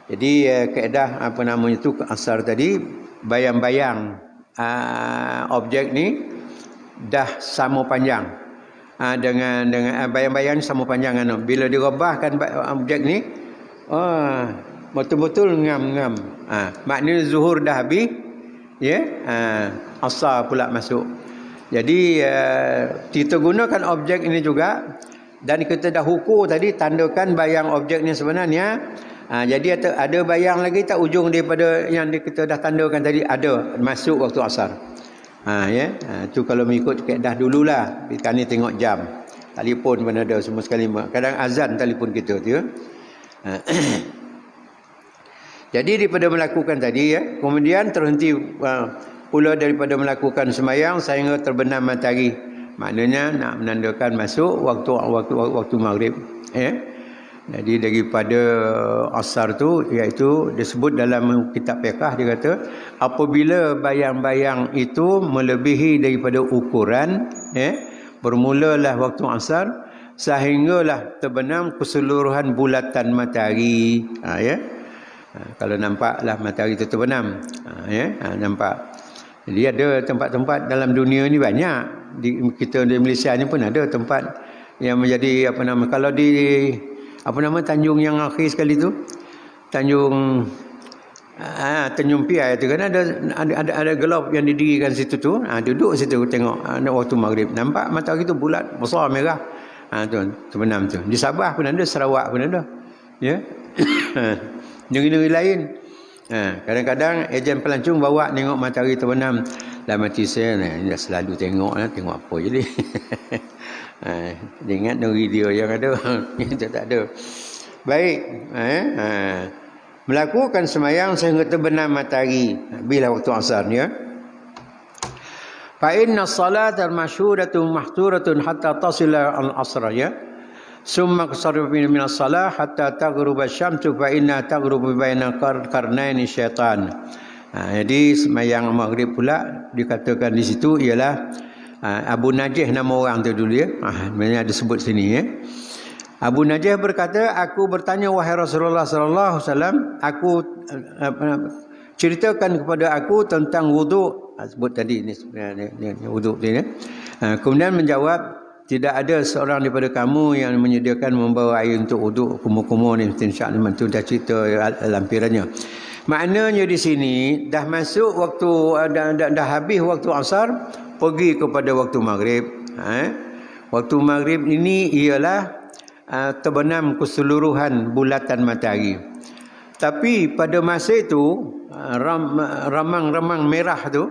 Jadi kaedah apa namanya tu asar tadi, bayang-bayang objek ni dah sama panjang dengan bayang-bayang sama panjang bila direbahkan objek ni betul-betul ngam-ngam. Maknanya zuhur dah habis ya, asar pula masuk. Jadi kita gunakan objek ini juga, dan kita dah ukur tadi, tandakan bayang objek ni sebenarnya. Jadi ada bayang lagi tak ujung daripada yang kita dah tandakan tadi, ada masuk waktu asar. Ya, tu kalau mengikut kaedah dululah. Kita ni tengok jam, telefon pun ada semua sekali. Kadang azan telefon kita tu ya. Jadi daripada melakukan tadi ya, kemudian terhenti pula daripada melakukan sembahyang sehingga terbenam matahari. Maknanya nak menandakan masuk waktu maghrib ya. Jadi daripada asar tu, iaitu disebut dalam kitab fiqh, dia kata apabila bayang-bayang itu melebihi daripada ukuran ya, bermulalah waktu asar sehinggalah terbenam keseluruhan bulatan matahari ya. Kalau nampaklah matahari itu terbenam ya, nampak. Jadi ada tempat-tempat dalam dunia ni banyak. Kita di Malaysia ni pun ada tempat yang menjadi apa nama, kalau di apa nama Tanjung yang akhir sekali tu, Tanjung Piai tu kan ada gelap yang didirikan situ tu. Duduk situ tengok waktu maghrib, nampak matahari tu bulat besar merah. Tu terbenam tu. Di Sabah pun ada, Sarawak pun ada. Ya. Negeri-negeri lain. Kadang-kadang ejen pelancong bawa tengok matahari terbenam. Dalam hati saya dah selalu tengok apa je dia. Dia ingat negeri dia yang ada. Kita tak ada. Baik. Melakukan sembahyang sehingga terbenam matahari bila waktu asar ya. Fa inna salata al-masyhuratu mahturatun hatta tasila al-asr ya. Summa qasara min as-salah hatta taghruba asy-syamsu fa inna taghrubu baina qarnaini syaitan. Jadi sembahyang maghrib pula dikatakan di situ ialah Abu Najih nama orang tu dulu ya. Sebenarnya ada sebut sini ya. Abu Najih berkata, aku bertanya wahai Rasulullah sallallahu alaihi wasallam, aku ceritakan kepada aku tentang wuduk. Sebut tadi ni sebenarnya wuduk ni ya. Kemudian menjawab, tidak ada seorang daripada kamu yang menyediakan membawa air untuk wuduk. Kumur-kumur ni insya Allah tu dah cerita lampirannya. Maknanya di sini dah masuk waktu, dah habis waktu asar, pergi kepada waktu maghrib. Waktu maghrib ini ialah terbenam keseluruhan bulatan matahari. Tapi pada masa itu ramang-ramang merah tu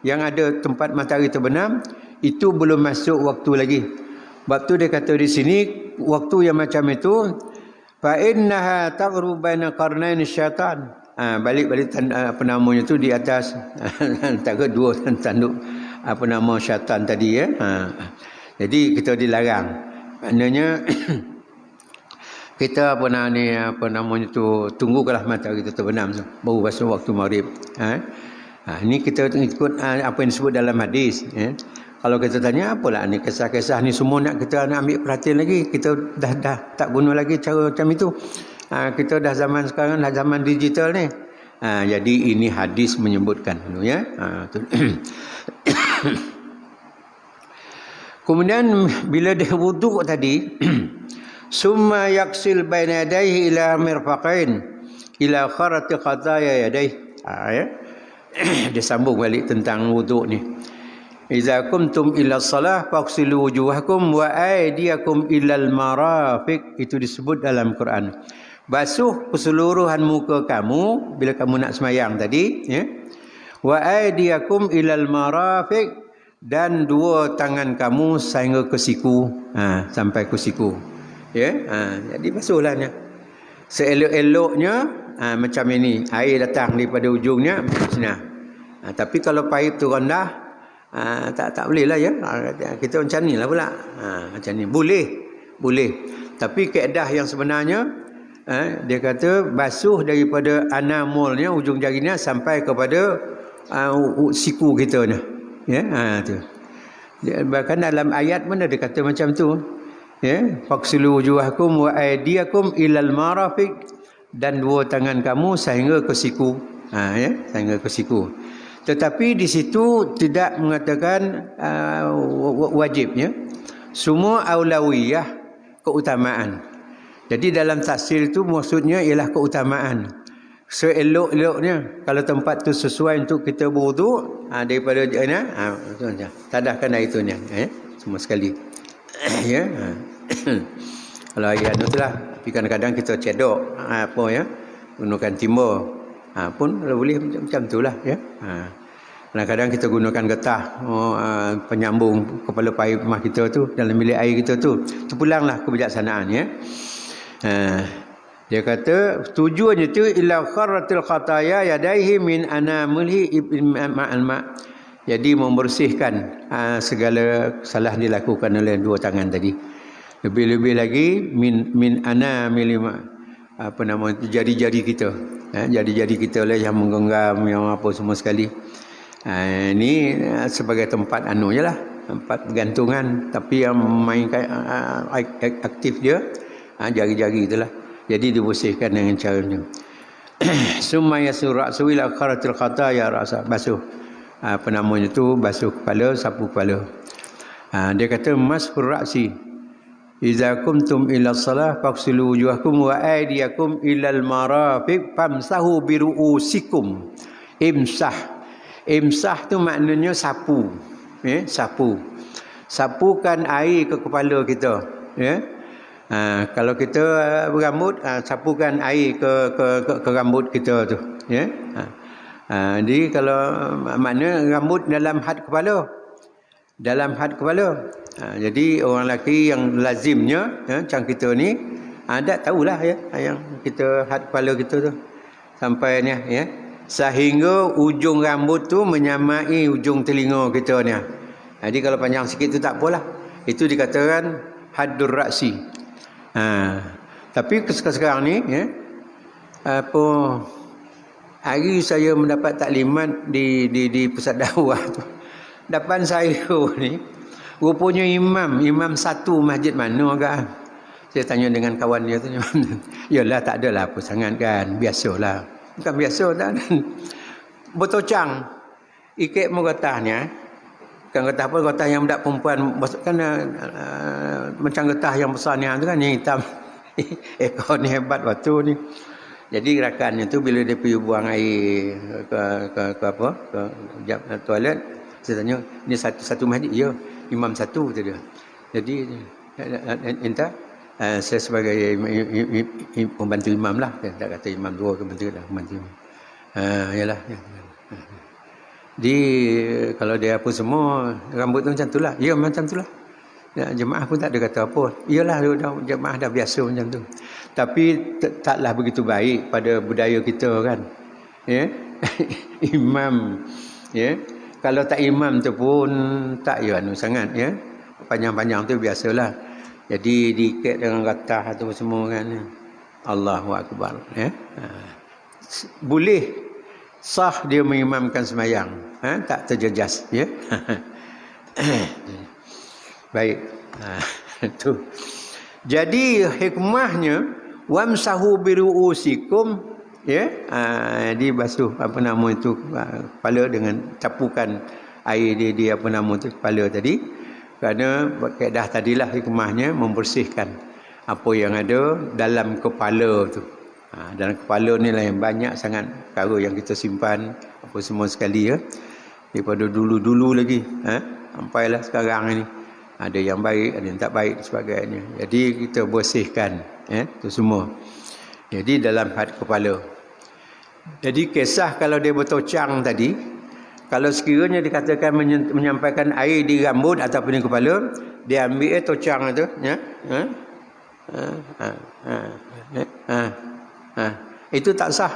yang ada tempat matahari terbenam, itu belum masuk waktu lagi. Sebab tu dia kata di sini waktu yang macam itu Fa innaha taghru baina qarnain syaitan. Balik apa namanya tu di atas antara dua tanduk apa nama syaitan tadi ya. Jadi kita dilarang. Maknanya kita apa namanya tu tunggulah matahari kita terbenam baru basuh waktu maghrib. Ini kita ikut apa yang disebut dalam hadis ya. Kalau kita tanya apalah ni kisah-kisah ni semua kita nak ambil perhatian lagi, kita dah tak guna lagi cara macam itu. Kita dah zaman sekarang, dah zaman digital ni. Jadi ini hadis menyebutkan ya. Kemudian bila dia wuduk tadi summa yaksil baina yadayhi ila mirfaqain ila kharati khataya yadayhi. Ya. Dia sambung balik tentang wuduk ni. Iza kumtum ila salah faghsilu wujuhakum wa aydiyakum ilal marafiq. Itu disebut dalam Quran. Basuh keseluruhan muka kamu bila kamu nak semayang tadi ya. Wa aydiyakum ilal marafiq, dan dua tangan kamu sehingga ke siku. Sampai ke siku ya. Jadi basuhlah ni seelok-eloknya. Macam ini, air datang daripada ujungnya sini. Tapi kalau paip tu rendah, tak boleh lah ya. Kita macam ni lah pula. Macam ni boleh. Tapi kaedah yang sebenarnya dia kata basuh daripada anamulnya, ujung jarinya sampai kepada siku kita ni ya. Tu bahkan dalam ayat mana dia kata macam tu ya. Faghsilu wujuhakum wa aydiyakum ilal marafiq, dan dua tangan kamu sehingga ke siku. Ya, sehingga ke siku. Tetapi di situ tidak mengatakan wajib ya. Semua aulawiyah, keutamaan. Jadi dalam tafsir itu maksudnya ialah keutamaan. Seelok-eloknya kalau tempat tu sesuai untuk kita berwuduk daripada tadahkan air tu ya, semua sekali. Ya. Kalau air anu tu lah. Tapi kadang-kadang kita cedok apa ya, gunakan timur pun boleh macam tu lah ya. Kadang-kadang kita gunakan getah penyambung kepala paip rumah kita tu dalam bilik air kita tu. Terpulanglah kebijaksanaan ya. Dia kata tujuannya tu ila kharratil khataya yadaihi min anamilhi ma'al ma'. Jadi membersihkan segala salah dilakukan oleh dua tangan tadi. Lebih-lebih lagi min anamil apa nama jari-jari kita. Jari-jari kita lah yang menggenggam yang apa semua sekali. Ini sebagai tempat anu je lah, tempat gantungan, tapi yang mainkan aktif dia jari-jari itulah. Jadi dibersihkan dengan cara ni. Summa yasura suwila kharatil khataya rasa, basuh apa namanya tu, basuh kepala, sapu kepala. Dia kata masfur ra'si iza kumtum ila salah faghsilu wujuhakum wa aydiyakum ilal marafiq famsahu biru'usikum. Imsah tu maknanya sapu. Sapukan air ke kepala kita ya. Kalau kita berambut, sapukan air ke rambut kita tu ya. Jadi kalau makna rambut dalam had kepala, jadi orang lelaki yang lazimnya macam kita ni tak tahulah ya, yang kita had kepala kita tu sampai ni ya, sehingga ujung rambut tu menyamai ujung telinga kita ni. Jadi kalau panjang sikit tu tak apalah, itu dikatakan haddur ra'si. Tapi sekarang ni ya, apa hari saya mendapat taklimat di pusat dakwah tu, depan saya ni rupanya imam satu masjid mana agak. Saya tanya dengan kawan dia tu, yalah tak adalah apa sangat kan, biasalah. Bukan biasa tak, bertocang ikut getahnya. Bukan getah apa, getah yang budak perempuan kan, macam getah yang besar ni tu kan, yang hitam. Ekor ni hebat waktu ni. Jadi gerakannya tu bila dia pergi buang air ke apa, ke toilet, saya tanya, ni satu masjid? Ya, imam satu tu dia. Jadi entah saya sebagai pembantu imam lah, saya tak kata imam dua ke pembantu lah, pembantu imam. Yalah. Jadi kalau dia apa semua rambut tu macam tu lah. Ya macam tu lah. Jemaah pun tak ada kata apa. Iyalah jemaah dah biasa macam tu. Tapi taklah begitu baik pada budaya kita kan. Ya. Imam ya. Kalau tak imam tu pun tak sangat ya. Panjang-panjang tu biasalah. Jadi diikat dengan ratah tu semua kan. Allahu akbar ya. Boleh sah dia mengimamkan sembahyang. Tak terjejas ya. Baik. Tu. Jadi hikmahnya wamsahu biruusikum ya. Dibasuh kepala dengan capukan air di apa nama tu kepala tadi. Kerana kaedah tadilah hikmahnya membersihkan apa yang ada dalam kepala tu. Dalam kepala ni lah yang banyak sangat perkara yang kita simpan apa semua sekali ya. Daripada dulu-dulu lagi sampailah sekarang ini. Ada yang baik, ada yang tak baik dan sebagainya. Jadi kita bersihkan itu semua. Jadi dalam had kepala. Jadi kisah kalau dia bertocang tadi, kalau sekiranya dikatakan menyampaikan air di rambut ataupun di kepala, dia ambil tocang itu ya. Itu tak sah.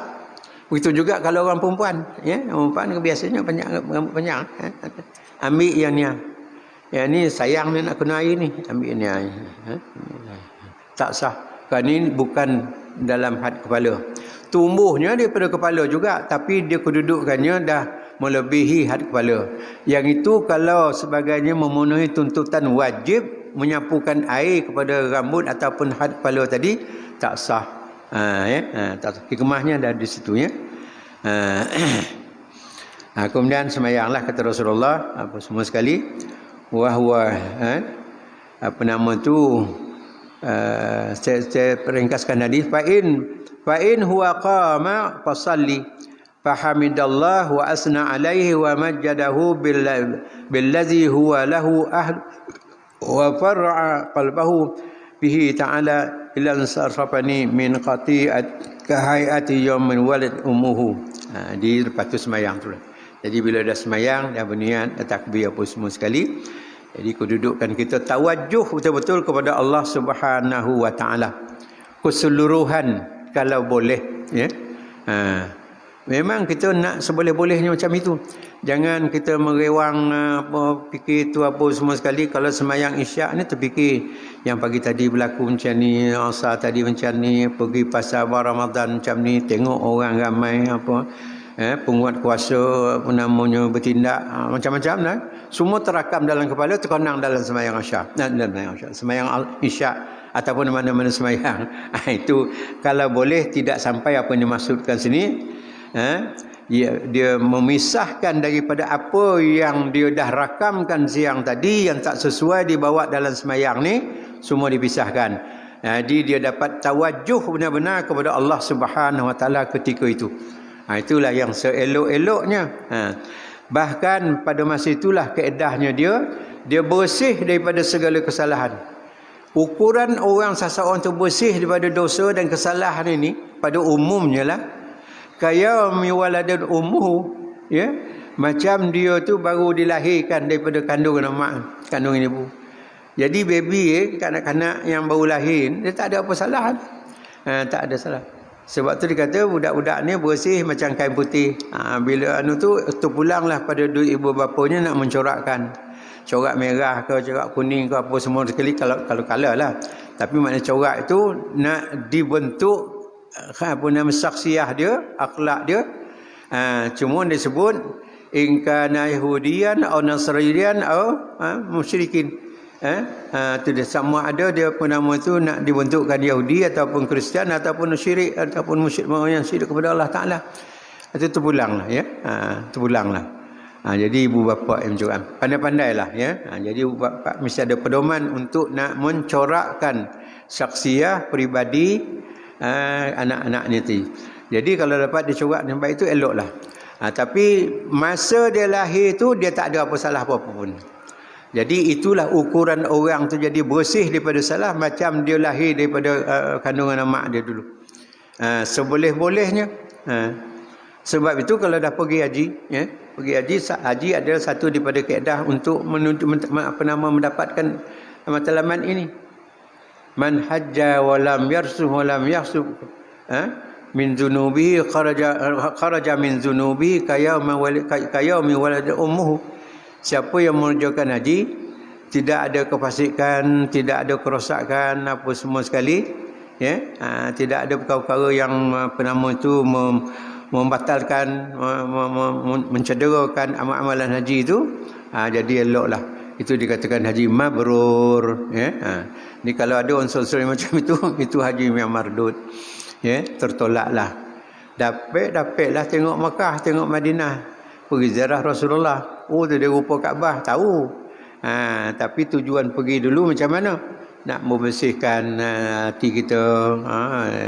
Begitu juga kalau orang perempuan ya, orang perempuan biasanya rambut panjang. Ambil yang ni. Yang ni sayang ni nak kena air ni, ambil ni air. Tak sah. Kerana ini bukan dalam had kepala. Tumbuhnya daripada kepala juga, tapi dia kedudukannya dah melebihi had kepala. Yang itu kalau sebagainya memenuhi tuntutan wajib menyapukan air kepada rambut ataupun had kepala tadi, tak sah. Tak sah. Hikmahnya dah di situ ya. Kemudian semayanglah kata Rasulullah apa semua sekali. Wahwa apa nama tu saya ringkaskan hadis fa in huwa qama fasalli fahamidallah wa asna alaihi wa majjadahu billazi huwa lahu ahl wa far'a qalbahu bihi ta'ala illa sarfani min qati'at kahayati yawmin walad ummuhu. Di lepas tu semayang tu lah. Jadi bila dah semayang, dah berniat, dah takbir apa semua sekali. Jadi kedudukan kita tawajuh betul-betul kepada Allah Subhanahu wa taala. Keseluruhan kalau boleh ya. Memang kita nak seboleh-bolehnya macam itu. Jangan kita merewang fikir tu apa semua sekali. Kalau semayang isyak ni terfikir yang pagi tadi berlaku macam ni, asar tadi macam ni, pergi pasar Ramadan macam ni, tengok orang ramai apa penguat kuasa apa namanya bertindak macam-macam lah. Semua terakam dalam kepala, terkenang dalam semayang isyak. Semayang isyak ataupun mana-mana semayang. Itu kalau boleh tidak sampai apa yang dimaksudkan sini. Dia memisahkan daripada apa yang dia dah rakamkan siang tadi yang tak sesuai dibawa dalam semayang ni, semua dipisahkan. Jadi dia dapat tawajuh benar-benar kepada Allah Subhanahu wa taala ketika itu. Itulah yang seelok-eloknya. Bahkan pada masa itulah keedahnya dia bersih daripada segala kesalahan. Ukuran orang seseorang tu bersih daripada dosa dan kesalahan ini pada umumnya lah kaya miwaladun ummuhu ya, macam dia tu baru dilahirkan daripada kandungan mak, kandungan ibu. Jadi baby kanak-kanak yang baru lahir dia tak ada apa salah. Tak ada salah. Sebab tu dikata budak-budak ni bersih macam kain putih. Bila tu terpulanglah pada dua ibu bapanya nak mencorakkan. Corak merah ke, corak kuning ke apa semua sekali kalau color lah. Tapi makna corak itu nak dibentuk apa nama saksiah dia, akhlak dia. Cuma disebut in kana yahudiyan atau nasraniyan atau musyrikin. Tu dia sama ada dia apa nama tu nak dibentukkan Yahudi ataupun Kristian ataupun syirik ataupun musyrik yang syirik kepada Allah Taala. Itu terpulanglah ya. Terpulanglah. Jadi ibu bapa yang mencorak, pandai-pandailah ya. Jadi ibu bapa mesti ada pedoman untuk nak mencorakkan saksiah peribadi anak-anak ni. Jadi kalau dapat dicorak dengan baik itu eloklah. Tapi masa dia lahir tu dia tak ada apa salah apa-apa pun. Jadi itulah ukuran orang tu jadi bersih daripada salah macam dia lahir daripada kandungan mak dia dulu. Seboleh-bolehnya. Sebab itu kalau dah pergi haji, ya, pergi haji adalah satu daripada kaedah untuk mendapatkan matlamat ini. man hajja wa lam yarsuh wa lam yahsub min dhunubihi kharaja min dhunubihi kayaumi walad ummuhu. Siapa yang mengerjakan haji, tidak ada kefasikan, tidak ada kerosakan apa semua sekali, ya, tidak ada perkara-perkara yang penama itu membatalkan, mencederakan amalan haji itu, jadi eloklah. Itu dikatakan haji mabrur, ya. Ni kalau ada unsur-unsur macam itu haji yang mardud, ya, tertolaklah. Dapatlah tengok Makkah, tengok Madinah, pergi ziarah Rasulullah. Oh, tu dia rupa Kaabah, tahu. Tapi tujuan pergi dulu macam mana? Nak membersihkan hati kita,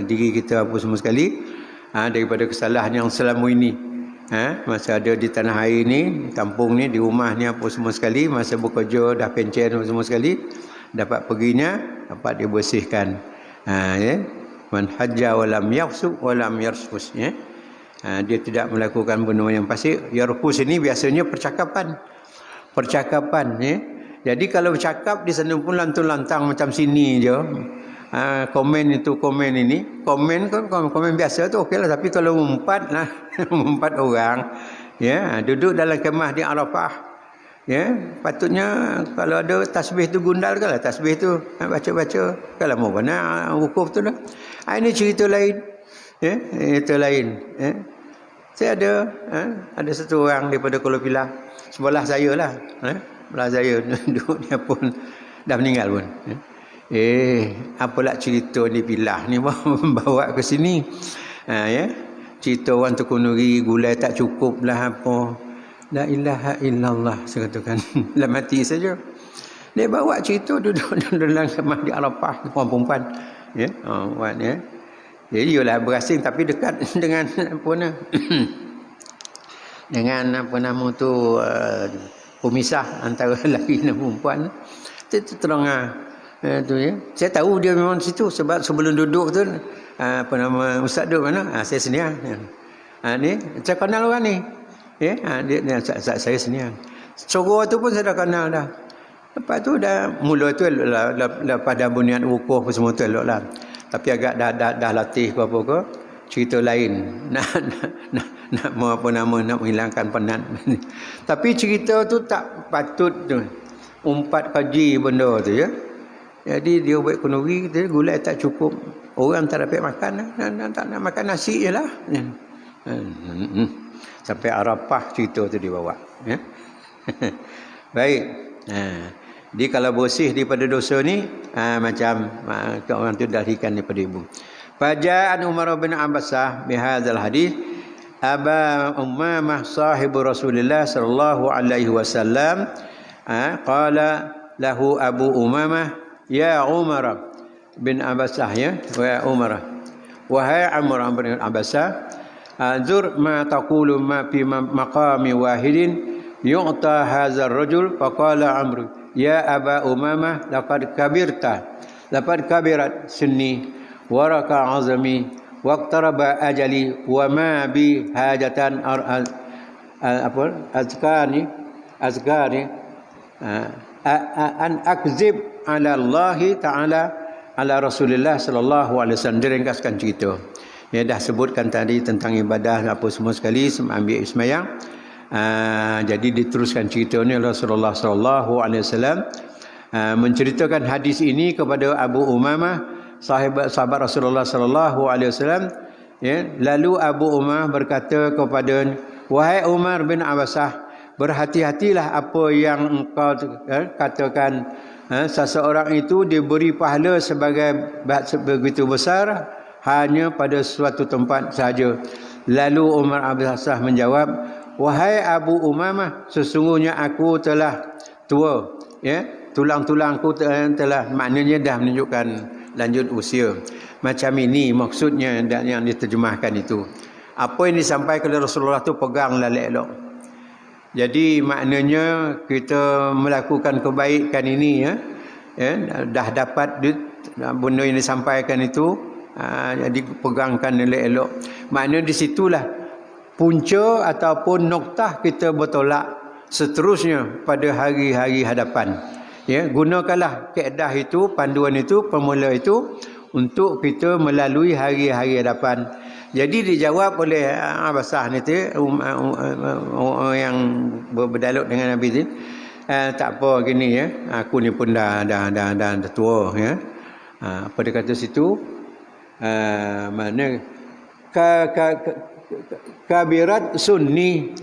diri kita apa semua sekali, daripada kesalahan yang selama ini, masa ada di tanah air ni, kampung ni, di rumah ni apa semua sekali, masa bekerja dah pencen apa semua sekali, dapat perginya, dapat dibersihkan. Ya. Man hajja wa lam yafsuq wa lam yarfus, ya. Dia tidak melakukan benda yang fasik. Yarfus ini biasanya percakapan, ya. Jadi kalau bercakap di sana pun lantang-lantang macam sini je, komen itu komen ini, komen biasa tu okeylah. Tapi kalau mengumpat orang, ya, duduk dalam kemah di Arafah, ya, patutnya kalau ada tasbih tu gundal ke lah, tasbih tu baca-baca kalau mau mana wukuf tu dah. Ini cerita lain, ya, cerita lain, ya. Saya ada satu orang daripada Kuala Pilah, sebelah saya lah, sebelah saya duduk, dia pun dah meninggal pun, ya. Apalah cerita ni Pilah ni bawa ke sini, ya, cerita orang Tekunuri gulai tak cukup lah apa, la ilaha illallah, saya katakan lah mati saja. Dia bawa cerita duduk dalam kemah di Arafah, perempuan, ya, buat, ya. Jadi ialah berasing tapi dekat dengan apa nama dengan apa nama tu pemisah antara lelaki dan perempuan. Itu terang tu, ya. Saya tahu dia memang situ sebab sebelum duduk tu apa nama ustaz duduk mana? Saya senior. Ni saya kenal orang ni. Ya, dia saya senior. Soro tu pun saya dah kenal dah. Lepas tu dah mula tu lah pada bunian wukuf semua tu elok lah. Tapi agak dah latih ke apa ke, cerita lain. Nak mau apa nama, nak menghilangkan penat. Tapi cerita tu tak patut tu. Umpat kaji benda tu, ya. Jadi dia buat kenduri, dia gulai tak cukup. Orang tak dapat makan, tak nak makan nasi je lah. Sampai Arafah cerita tu dibawa, ya. Baik. Jadi kalau bersih daripada dosa ni, macam orang tu darikan daripada ibu. Faja'an Umar bin Abbasah bihadzal hadis Aba Ummamah sahibu Rasulullah sallallahu alaihi wasallam, qala lahu Abu Ummamah, ya Umar bin Abbasah, ya, wa Umar, wahai Umar bin Abbasah, zur ma taqulu ma fi maqami wahidin yu'ta hadzal rajul, faqala Amr, ya Aba Umamah, laqad kabirat sunni waraka azami waqtaraba ajali wa ma bi hajatan azkari an akzib ala Allah Ta'ala ala Rasulullah sallallahu alaihi wasallam. Diringkaskan cerita. Ya, dah sebutkan tadi tentang ibadah apa semua sekali, ambil sembahyang. Jadi diteruskan cerita ni Rasulullah sallallahu alaihi wasallam menceritakan hadis ini kepada Abu Umamah, sahabat Rasulullah sallallahu alaihi wasallam, ya. Lalu Abu Umamah berkata kepada, wahai Umar bin Abbasah, berhati-hatilah apa yang engkau katakan, seseorang itu diberi pahala sebagai begitu besar hanya pada suatu tempat sahaja. Lalu Umar bin Abbasah menjawab, wahai Abu Umamah, sesungguhnya aku telah tua, ya, tulang-tulangku telah, maknanya dah menunjukkan lanjut usia. Macam ini maksudnya yang diterjemahkan itu. Apa yang disampaikan oleh Rasulullah tu peganglah elok. Jadi maknanya kita melakukan kebaikan ini, ya, dah dapat benda yang disampaikan itu, jadi pegangkan elok. Maknanya di situlah punca ataupun noktah kita bertolak seterusnya pada hari-hari hadapan. Ya, gunakanlah kaedah itu, panduan itu, permula itu untuk kita melalui hari-hari hadapan. Jadi dijawab oleh Basah ni tu, yang berdialog dengan Nabi tu, tak apa gini ya, aku ni pun dah tua ya. Apa dia kata situ? Mana kabirat sunni,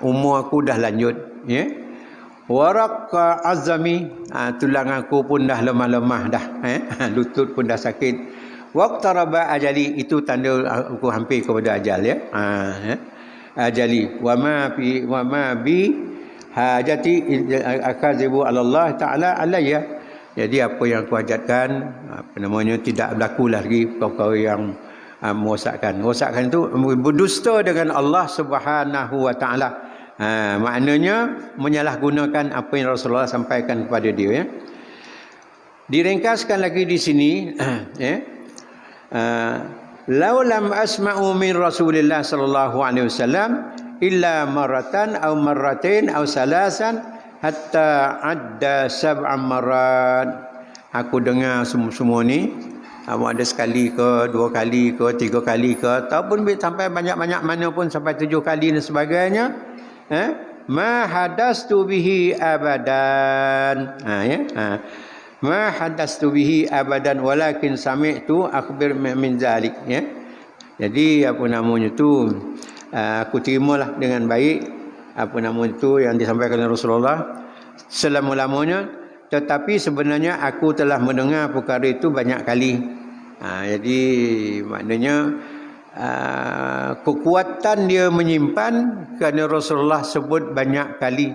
umur aku dah lanjut ya. Waraq azami, tulang aku pun dah lemah-lemah dah, lutut pun dah sakit. Waqtaraba ajali, itu tanda aku hampir kepada ajal ya. Ajali wa ma bi hajati akazibu Allah taala alayya. Jadi apa yang aku hajatkan, apa namanya, tidak berlaku lagi perkara yang merosakkan. Merosakkan itu berdusta dengan Allah Subhanahu wa taala. Maknanya menyalahgunakan apa yang Rasulullah sampaikan kepada dia ya. Diringkaskan lagi di sini ya. Lau lam asma'u min Rasulillah sallallahu alaihi wasallam illa marratan aw marratain aw salasan hatta adda sab'an marat. Aku dengar semua ni, ada sekali ke, 2 kali ke, 3 kali ke, ataupun sampai banyak-banyak mana pun, sampai 7 kali dan sebagainya. Ma hadastu bihi abadan. Ma hadastu bihi abadan walakin sami'tu akhbir min zalik ya. Jadi apa namanya tu, aku terimalah dengan baik apa namanya tu yang disampaikan oleh Rasulullah selama-lamanya, tetapi sebenarnya aku telah mendengar perkara itu banyak kali. Jadi maknanya kekuatan dia menyimpan kerana Rasulullah sebut banyak kali.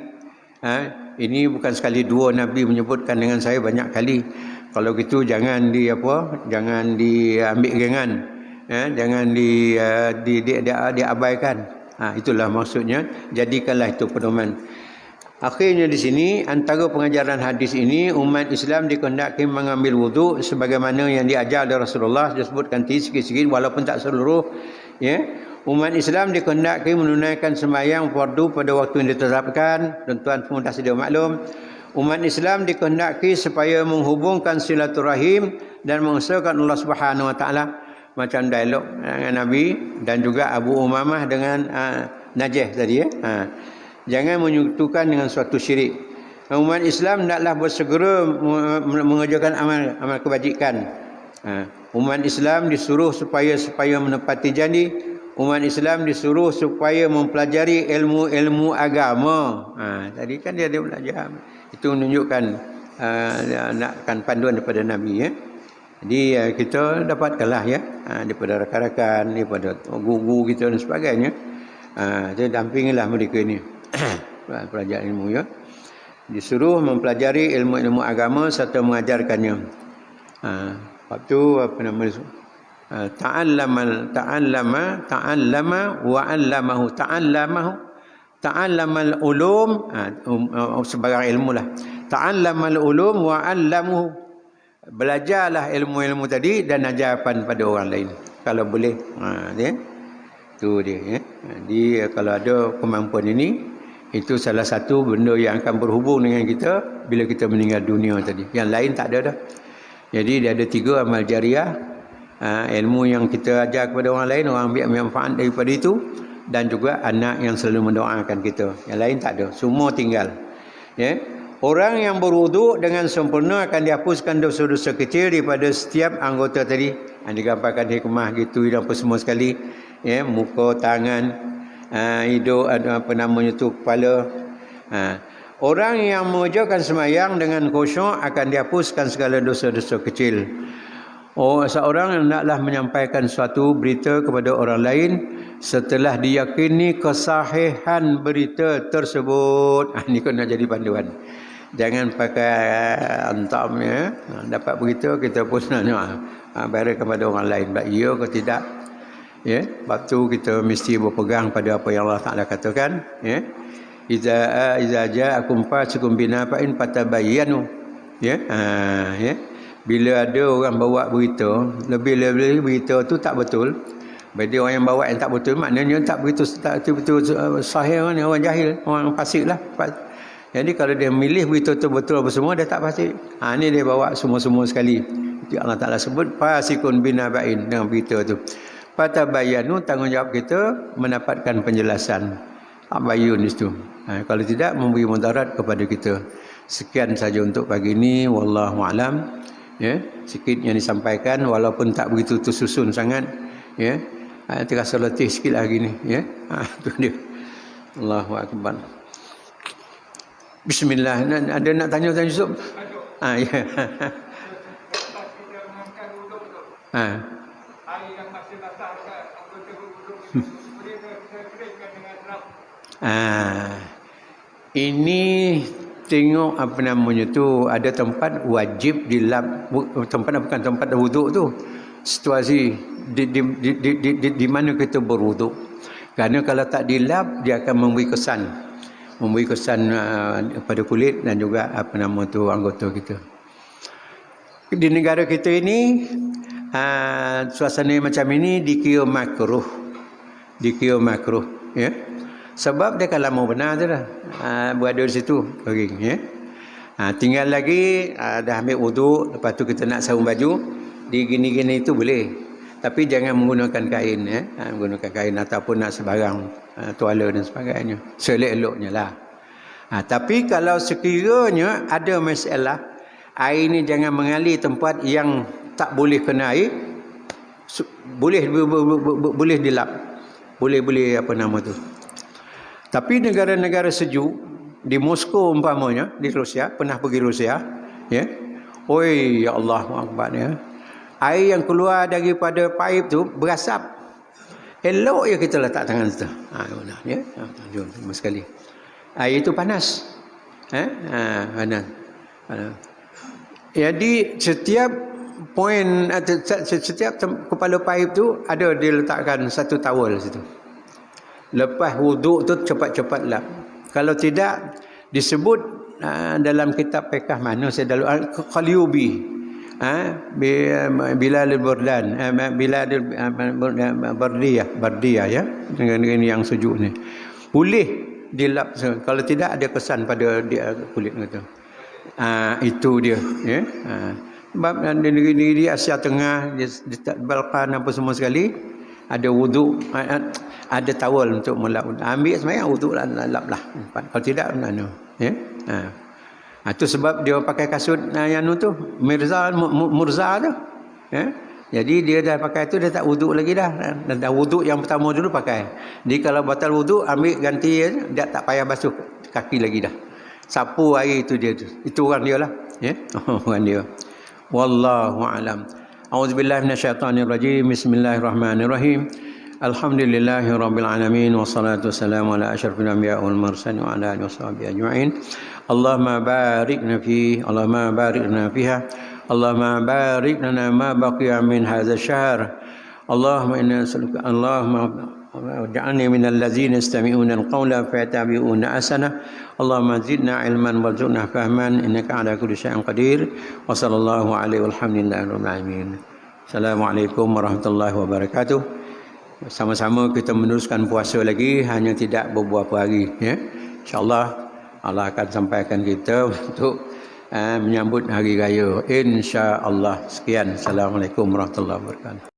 Ini bukan sekali dua, Nabi menyebutkan dengan saya banyak kali. Kalau gitu jangan diambil gengan, jangan diabaikan. Itulah maksudnya. Jadikanlah itu pedoman. Akhirnya di sini antara pengajaran hadis ini, umat Islam dikehendaki mengambil wuduk sebagaimana yang diajar oleh Rasulullah, disebutkan sikit-sikit walaupun tak seluruh ya. Umat Islam dikehendaki menunaikan sembahyang fardu pada waktu yang ditetapkan, dan tuan semua dah sedia maklum. Umat Islam dikehendaki supaya menghubungkan silaturahim dan mengesahkan Allah Subhanahu wa taala, macam dialog dengan Nabi dan juga Abu Umamah dengan Najih tadi ya. Jangan menyekutukan dengan suatu syirik. Umat Islam hendaklah bersegera mengerjakan amal kebajikan. Umat Islam disuruh supaya menepati janji. Umat Islam disuruh supaya mempelajari ilmu-ilmu agama. Tadi kan dia ada belajar. Itu menunjukkan nakkan panduan daripada Nabi ya. Jadi kita dapatkanlah ya, daripada rakan-rakan, daripada guru kita dan sebagainya. Jadi dampingilah mereka ni. Pelajar ilmu ya. Disuruh mempelajari ilmu-ilmu agama serta mengajarkannya. Waktu apa nama itu? Ta'allama wa 'allamahu. Ta'allamal ulum, sebarang ilmu lah. Ta'allamal ulum wa 'allamuhu. Belajarlah ilmu-ilmu tadi dan ajarkan pada orang lain kalau boleh. Itu dia ya. Jadi kalau ada kemampuan ini, itu salah satu benda yang akan berhubung dengan kita bila kita meninggal dunia tadi. Yang lain tak ada dah. Jadi dia ada 3 amal jariah. Ilmu yang kita ajar kepada orang lain, orang ambil manfaat daripada itu, dan juga anak yang selalu mendoakan kita. Yang lain tak ada, semua tinggal ya. Orang yang berwuduk dengan sempurna akan dihapuskan dosa-dosa kecil daripada setiap anggota tadi. Digambarkan hikmah gitu dan apa semua sekali ya, muka, tangan, hidung, apa namanya tu, kepala. Orang yang mengerjakan sembahyang dengan khusyuk akan dihapuskan segala dosa-dosa kecil. Seorang hendaklah menyampaikan suatu berita kepada orang lain setelah diyakini kesahihan berita tersebut. Ini kena jadi panduan. Jangan pakai antam ya. Dapat berita kita pun nak beri kepada orang lain. Baik ya ke tidak? Ya, sebab tu kita mesti berpegang pada apa yang Allah Taala katakan. Ya, iza ja'akum fasiqun binaba'in fatabayyanu. Ya, ya. Bila ada orang bawa berita, lebih-lebih berita tu tak betul. Bila orang yang bawa yang tak betul, maknanya tak begitu sahih ni, orang jahil, orang fasik lah. Jadi kalau dia milih betul-betul apa semua, dia tak pasti. Ni dia bawa semua-semua sekali. Allah Ta'ala sebut fasikun binaba'in dengan berita tu. Fatabayanu, tanggungjawab kita mendapatkan penjelasan. Tabayun itu. Kalau tidak, memberi mudarat kepada kita. Sekian saja untuk pagi ini. Wallahu a'lam. Ya, sikit yang disampaikan walaupun tak begitu tersusun sangat. Ya, terasa letih sikit lagi ni. Ya, tu dia. Allahu akbar. Bismillah. Ada nak tanya Yusuf? Ya. Air yang masih basah anggota berwuduk boleh kita keringkan dengan rap. Ini tengok apa namanya tu, ada tempat wajib dilap, tempat bukan tempat wuduk tu, situasi di mana kita berwuduk. Kerana kalau tak dilap, dia akan memberi kesan pada kulit dan juga apa nama tu anggota kita. Di negara kita ini suasana macam ini dikira makruh, ya. Sebab dia kalau mau benar tu dah berada di situ kering, ya. Tinggal lagi dah ambil wuduk, lepas tu kita nak sarung baju, di gini-gini itu boleh. Tapi jangan menggunakan kain, ya. Menggunakan kain ataupun nak sebarang tuala dan sebagainya. Selelok-eloknya lah. Tapi kalau sekiranya ada masalah, air ni jangan mengalir tempat yang tak boleh kena air, boleh dilap, boleh apa nama tu. Tapi negara-negara sejuk, di Moskow umpamanya, di Rusia, pernah pergi Rusia, ya. Oi, ya Allah, Akbar, ya. Air yang keluar daripada paip tu berasap. Elok ya kita letak tangan situ. Ya. Jom sekali. Air itu panas. Panas. Jadi setiap poin atau setiap kepala paip tu ada diletakkan satu towel situ. Lepas wuduk tu cepat-cepat lap. Kalau tidak disebut dalam kitab fiqh mana saya dalam Qalyubi, Bilal al-Burdan, Bilal al-Bardiyah, ya, dengan yang sejuk ni. Boleh dilap kalau tidak ada kesan pada kulit kita. Itu dia, ya. Sebab di negeri Asia Tengah, di Balkan apa semua sekali, ada wuduk, ada tawal untuk melap. Ambil semayang wuduk lah, lap lah. Kalau tidak, mana? Ya. Itu sebab dia pakai kasut yang tu, Murza tu. Ya. Jadi dia dah pakai tu, dia tak wuduk lagi dah. Dah wuduk yang pertama dulu pakai. Jadi kalau batal wuduk, ambil ganti, dia tak payah basuh kaki lagi dah. Sapu air itu dia tu. Itu orang dia lah. Ya. Orang dia. Wallahu a'lam. A'udzubillahi minasyaitonirrajim. Bismillahirrahmanirrahim. Alhamdulillahirabbil alamin wassalatu wassalamu ala asyrafil anbiya'i wal mursalin wa ala alihi washabihi ajma'in. Allahumma barikna fi, Allahumma barikna fiha, Allahumma barik lana ma baqiya min hadzal syahr. Allahumma inna nas'aluka, Allahumma waj'alni minal ladzina yastami'una al-qawla fayattabi'una ahsana. Allahumma zidna ilman warzuqna fahman innaka ala kulli syai'in qadir. Wa sallallahu alaihi walhamdulillahi rabbil alamin. Assalamualaikum warahmatullahi wabarakatuh. Sama-sama kita meneruskan puasa lagi, hanya tidak beberapa hari, ya. Insya-Allah Allah akan sampaikan kita untuk menyambut hari raya, insya-Allah. Sekian. Assalamualaikum warahmatullahi wabarakatuh.